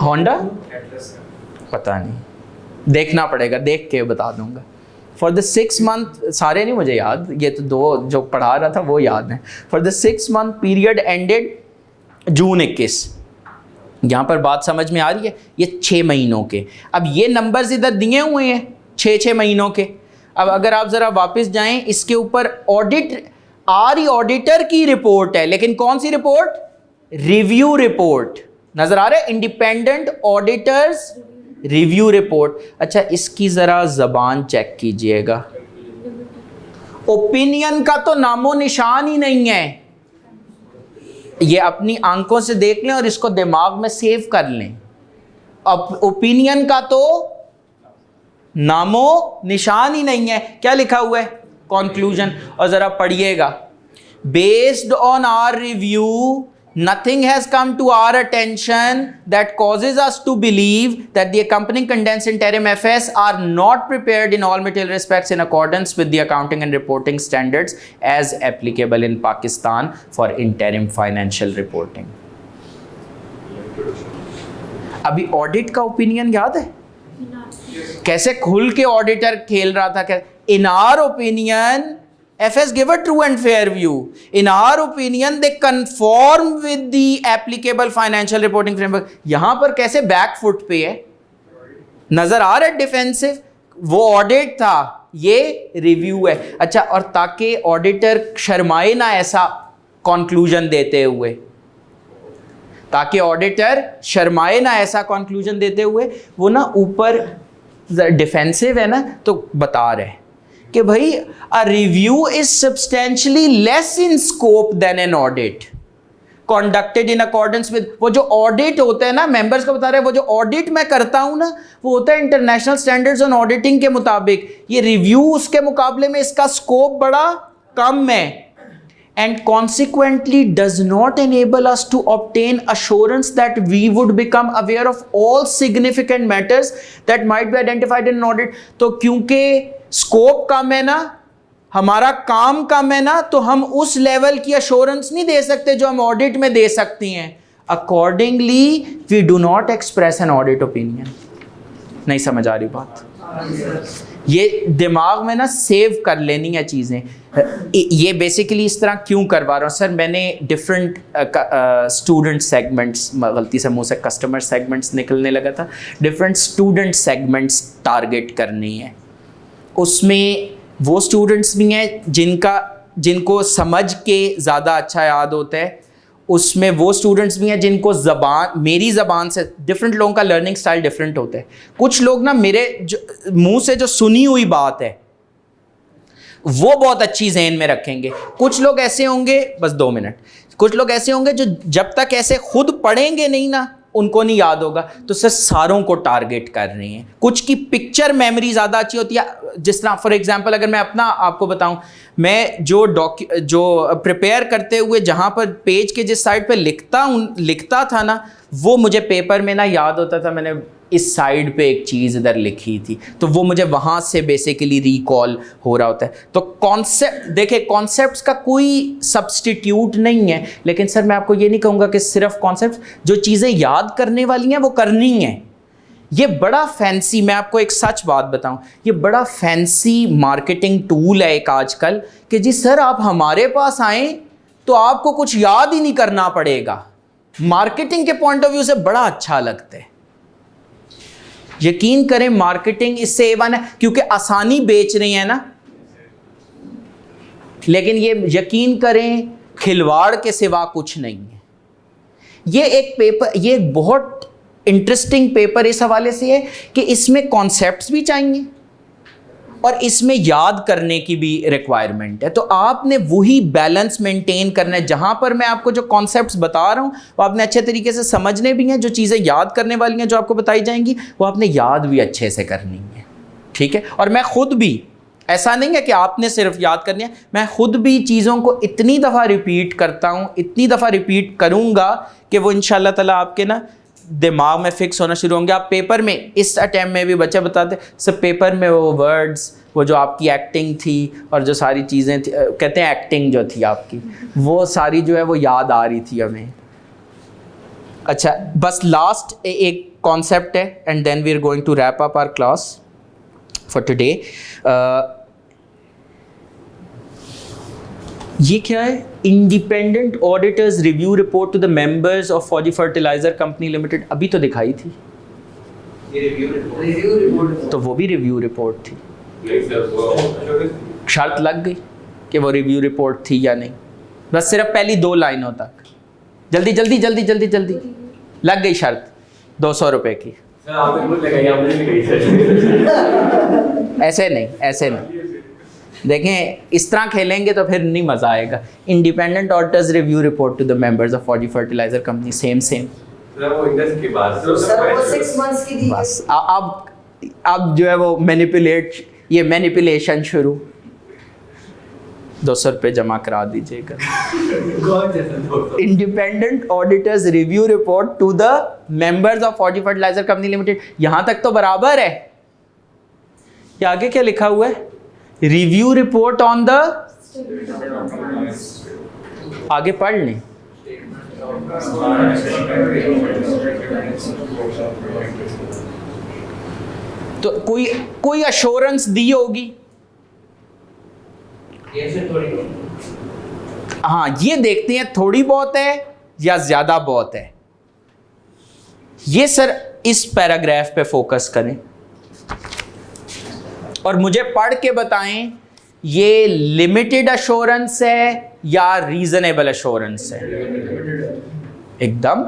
होंडा पता नहीं, देखना पड़ेगा, देख के बता दूंगा. फॉर द 6 month, सारे नहीं मुझे याद, ये तो 2 जो पढ़ा रहा था वो याद है. For the 6 month period ended June 21. यहाँ पर बात समझ में आ रही है? ये 6 महीनों के. अब ये नंबर्स इधर दिए हुए हैं 6 महीनों के. अब अगर आप ज़रा वापस जाएं, इसके ऊपर ऑडिटर की रिपोर्ट है, लेकिन कौन सी रिपोर्ट? Review report. नजर आ रहा है? Independent auditors review report. अच्छा, इसकी ज़रा ज़बान चेक कीजिएगा. ओपिनियन का तो नामो निशान ही नहीं है. ये अपनी आंखों से देख लें और इसको दिमाग में सेव कर लें. अब ओपिनियन का तो नामो निशान ही नहीं है. क्या लिखा हुआ है? कंक्लूजन. और ज़रा पढ़िएगा. Based on our review, nothing has come to our attention that causes us to believe that the accompanying condensed interim FS are not prepared in all material respects in accordance with the accounting and reporting standards as applicable in Pakistan for interim financial reporting. अभी ऑडिट का ओपिनियन याद है Not. कैसे खुल के ऑडिटर खेल रहा था? In our opinion FS give a true and fair view. In our opinion, they conform with the applicable financial reporting framework. यहां पर कैसे बैक फुट पे है, नजर आ रहा है डिफेंसिव. वो ऑडिट था, ये रिव्यू है. अच्छा, और ताकि ऑडिटर शर्माए ना ऐसा कंक्लूजन देते हुए, ताकि ऑडिटर शर्माए ना ऐसा कंक्लूजन देते हुए, वो ना ऊपर डिफेंसिव है ना, तो बता रहे हैं कि भाई a review is substantially less in scope than an audit conducted in accordance with. वो जो ऑडिट होता है ना, मेंबर्स को बता रहे हैं, वो जो ऑडिट मैं करता हूं ना, वो होता है इंटरनेशनल स्टैंडर्ड्स ऑन ऑडिटिंग के मुताबिक. ये रिव्यू उसके मुकाबले में इसका स्कोप बड़ा कम है, and consequently does not enable us to obtain assurance that we would become aware of all significant matters that might be identified in an audit. तो क्योंकि स्कोप कम है ना, हमारा काम कम है ना, तो हम उस लेवल की अश्योरेंस नहीं दे सकते जो हम ऑडिट में दे सकती हैं. Accordingly we do not express an audit opinion. नहीं समझ आ रही बात? ये दिमाग में ना सेव कर लेनी है चीज़ें. ये बेसिकली इस तरह क्यों करवा रहा हूँ सर? मैंने डिफरेंट स्टूडेंट सेगमेंट्स, गलती से मुंह से कस्टमर सेगमेंट्स निकलने लगा था, डिफरेंट स्टूडेंट सेगमेंट्स टारगेट करनी है. उसमें वो स्टूडेंट्स भी हैं जिनको समझ के ज़्यादा अच्छा याद होता है. उसमें वो स्टूडेंट्स भी हैं जिनको मेरी ज़बान से, डिफरेंट लोगों का लर्निंग स्टाइल डिफरेंट होता है. कुछ लोग ना मेरे मुंह से जो सुनी हुई बात है वो बहुत अच्छी जहन में रखेंगे. कुछ लोग ऐसे होंगे, बस 2 मिनट, कुछ लोग ऐसे होंगे जो जब तक ऐसे खुद पढ़ेंगे नहीं ना, उनको नहीं याद होगा. तो सर सारों को टारगेट कर रहे हैं. कुछ की पिक्चर मेमोरी ज़्यादा अच्छी होती है. जिस तरह फॉर एग्जांपल अगर मैं अपना आपको बताऊं, मैं जो प्रिपेयर करते हुए जहां पर पेज के जिस साइड पे लिखता था ना, वो मुझे पेपर में ना याद होता था, मैंने इस साइड पे एक चीज़ इधर लिखी थी, तो वो मुझे वहाँ से बेसिकली रिकॉल हो रहा होता है. तो कॉन्सेप्ट देखिए, कॉन्सेप्ट्स का कोई सब्स्टिट्यूट नहीं है, लेकिन सर मैं आपको ये नहीं कहूँगा कि सिर्फ कॉन्सेप्ट्स, जो चीज़ें याद करने वाली हैं वो करनी हैं. ये बड़ा फैंसी, मैं आपको एक सच बात बताऊं, ये बड़ा फैंसी मार्केटिंग टूल है एक आजकल, कि जी सर आप हमारे पास आएँ तो आपको कुछ याद ही नहीं करना पड़ेगा. मार्केटिंग के पॉइंट ऑफ व्यू से बड़ा अच्छा लगता है. यकीन करें मार्केटिंग इससे एवन है, क्योंकि आसानी बेच रही है ना. लेकिन ये यकीन करें खिलवाड़ के सिवा कुछ नहीं है. ये एक पेपर, ये एक बहुत इंटरेस्टिंग पेपर इस हवाले से है कि इसमें कॉन्सेप्ट्स भी चाहिए और इसमें याद करने की भी रिक्वायरमेंट है. तो आपने वही बैलेंस मेंटेन करना है. जहाँ पर मैं आपको जो कॉन्सेप्ट्स बता रहा हूँ वो आपने अच्छे तरीके से समझने भी हैं. जो चीज़ें याद करने वाली हैं जो आपको बताई जाएंगी वो आपने याद भी अच्छे से करनी है. ठीक है? और मैं ख़ुद भी, ऐसा नहीं है कि आपने सिर्फ याद करनी है, मैं ख़ुद भी चीज़ों को इतनी दफ़ा रिपीट करता हूँ, इतनी दफ़ा रिपीट करूँगा कि वो इंशाअल्लाह ताला आपके ना दिमाग में फिक्स होना शुरू होंगे. आप पेपर में, इस अटैम्प्ट में भी बच्चे बताते सब पेपर में वो वर्ड्स, वो जो आपकी एक्टिंग थी और जो सारी चीज़ें थी, कहते हैं एक्टिंग जो थी आपकी, वो सारी जो है वो याद आ रही थी हमें. अच्छा, बस लास्ट एक कॉन्सेप्ट है and then we are going to wrap up our class for today. ये क्या है? Independent auditors review report to the members of Fauji fertilizer company limited. अभी तो दिखाई थी ये रिव्यू रिपोर्ट, तो वो भी रिव्यू रिपोर्ट थी. शर्त लग गई कि वो रिव्यू रिपोर्ट थी या नहीं. बस सिर्फ पहली 2 लाइनों तक. जल्दी जल्दी जल्दी जल्दी जल्दी लग गई शर्त 200 रुपये की. ऐसे नहीं, ऐसे नहीं. देखें, इस तरह खेलेंगे तो फिर नहीं मज़ा आएगा. Independent auditors review report to the members of Fauji fertilizer company. Same वो इंडेक्स की बात सर वो 6 मंथ्स की दी. बस अब जो है वो मैनिपुलेशन शुरू. 200 रुपये जमा करा दीजिएगा. Independent auditors review report to the members of Fauji fertilizer company limited. यहाँ तक तो बराबर है. ये आगे क्या लिखा हुआ है? रिव्यू रिपोर्ट ऑन द, आगे पढ़ लें. तो कोई अश्योरेंस दी होगी? ये से थोड़ी हाँ, ये देखते हैं थोड़ी बहुत है या ज्यादा बहुत है। ये सर इस पैराग्राफ पे फोकस करें और मुझे पढ़ के बताएं ये लिमिटेड अश्योरेंस है या रीजनेबल अश्योरेंस है। एकदम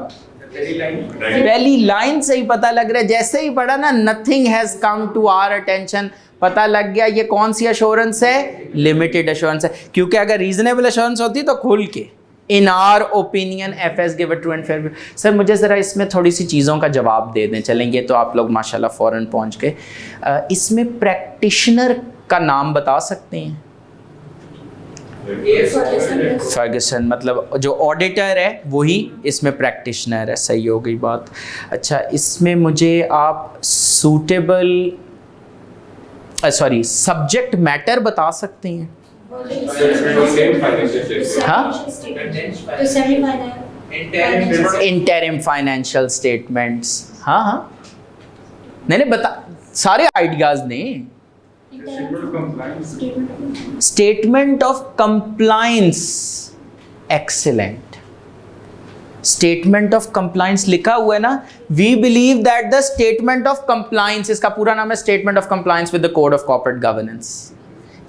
पहली लाइन से ही पता लग रहा है, जैसे ही पढ़ा ना, nothing has come to our attention, पता लग गया ये कौन सी अश्योरेंस है, लिमिटेड अश्योरेंस है। क्योंकि अगर रीजनेबल अश्योरेंस होती तो खुल के in our opinion FS give a true and fair. Sir मुझे ज़रा इसमें थोड़ी सी चीज़ों का जवाब दे दें, चलेंगे तो आप लोग माशाल्लाह फ़ौरन पहुंच गए। इसमें प्रैक्टिशनर का नाम बता सकते हैं? फर्गसन, मतलब जो ऑडिटर है वही इसमें प्रैक्टिशनर है। सही हो गई बात। अच्छा, इसमें मुझे आप सूटेबल सब्जेक्ट मैटर बता सकते हैं? हाँ, इंटरिम फाइनेंशियल स्टेटमेंट्स। हाँ हाँ, नहीं बता, सारे आइडियाज ने। Statement of compliance, excellent. Statement of compliance लिखा हुआ है ना, we believe that the statement of compliance, इसका पूरा नाम है statement of compliance with the code of corporate governance.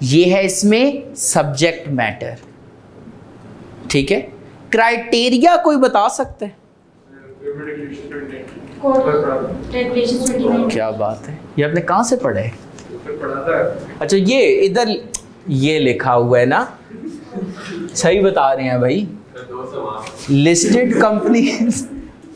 ये है इसमें सब्जेक्ट मैटर। ठीक है, क्राइटेरिया कोई बता सकता है? क्या बात है, ये आपने कहाँ से पढ़ा है? अच्छा, ये इधर ये लिखा हुआ है ना, सही बता रहे हैं भाई। लिस्टेड कंपनीज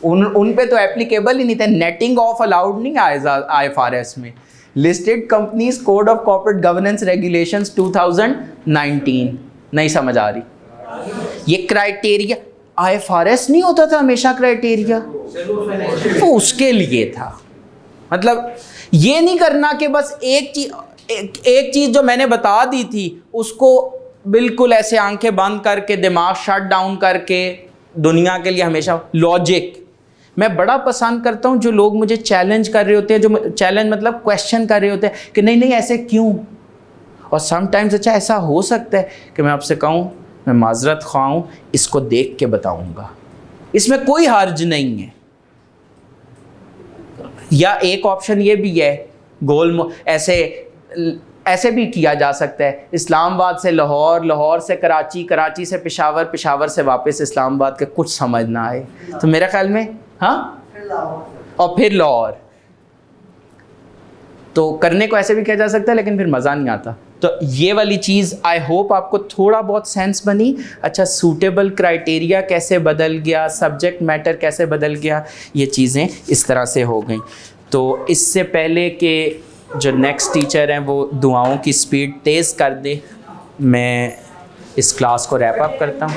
उन पे तो एप्लीकेबल ही नहीं था, नेटिंग ऑफ अलाउड नहीं IFRS में। Listed companies code of corporate governance regulations 2019, नहीं समझ आ रही। ये क्राइटेरिया IFRS नहीं होता था हमेशा क्राइटेरिया, वो उसके लिए था। मतलब ये नहीं करना कि बस एक चीज जो मैंने बता दी थी उसको बिल्कुल ऐसे आंखें बंद करके, दिमाग शट डाउन करके दुनिया के लिए हमेशा लॉजिक। मैं बड़ा पसंद करता हूँ जो लोग मुझे चैलेंज कर रहे होते हैं, जो चैलेंज मतलब क्वेश्चन कर रहे होते हैं कि नहीं नहीं ऐसे क्यों। और समटाइम्स अच्छा ऐसा हो सकता है कि मैं आपसे कहूँ मैं माजरत ख्वाह हूँ, इसको देख के बताऊँगा, इसमें कोई हर्ज नहीं है। या एक ऑप्शन ये भी है, गोल ऐसे भी किया जा सकता है, इस्लामाबाद से लाहौर, लाहौर से कराची, कराची से पेशावर, पेशावर से वापस इस्लामाबाद के, कुछ समझ ना आए तो मेरे ख्याल में हाँ, और फिर लाहौर। तो करने को ऐसे भी किया जा सकता है लेकिन फिर मज़ा नहीं आता। तो ये वाली चीज़ आई होप आपको थोड़ा बहुत सेंस बनी। अच्छा, सूटेबल क्राइटेरिया कैसे बदल गया, सब्जेक्ट मैटर कैसे बदल गया, ये चीज़ें इस तरह से हो गई। तो इससे पहले कि जो नेक्स्ट टीचर हैं वो दुआओं की स्पीड तेज़ कर दे, मैं इस क्लास को रैप अप करता हूँ।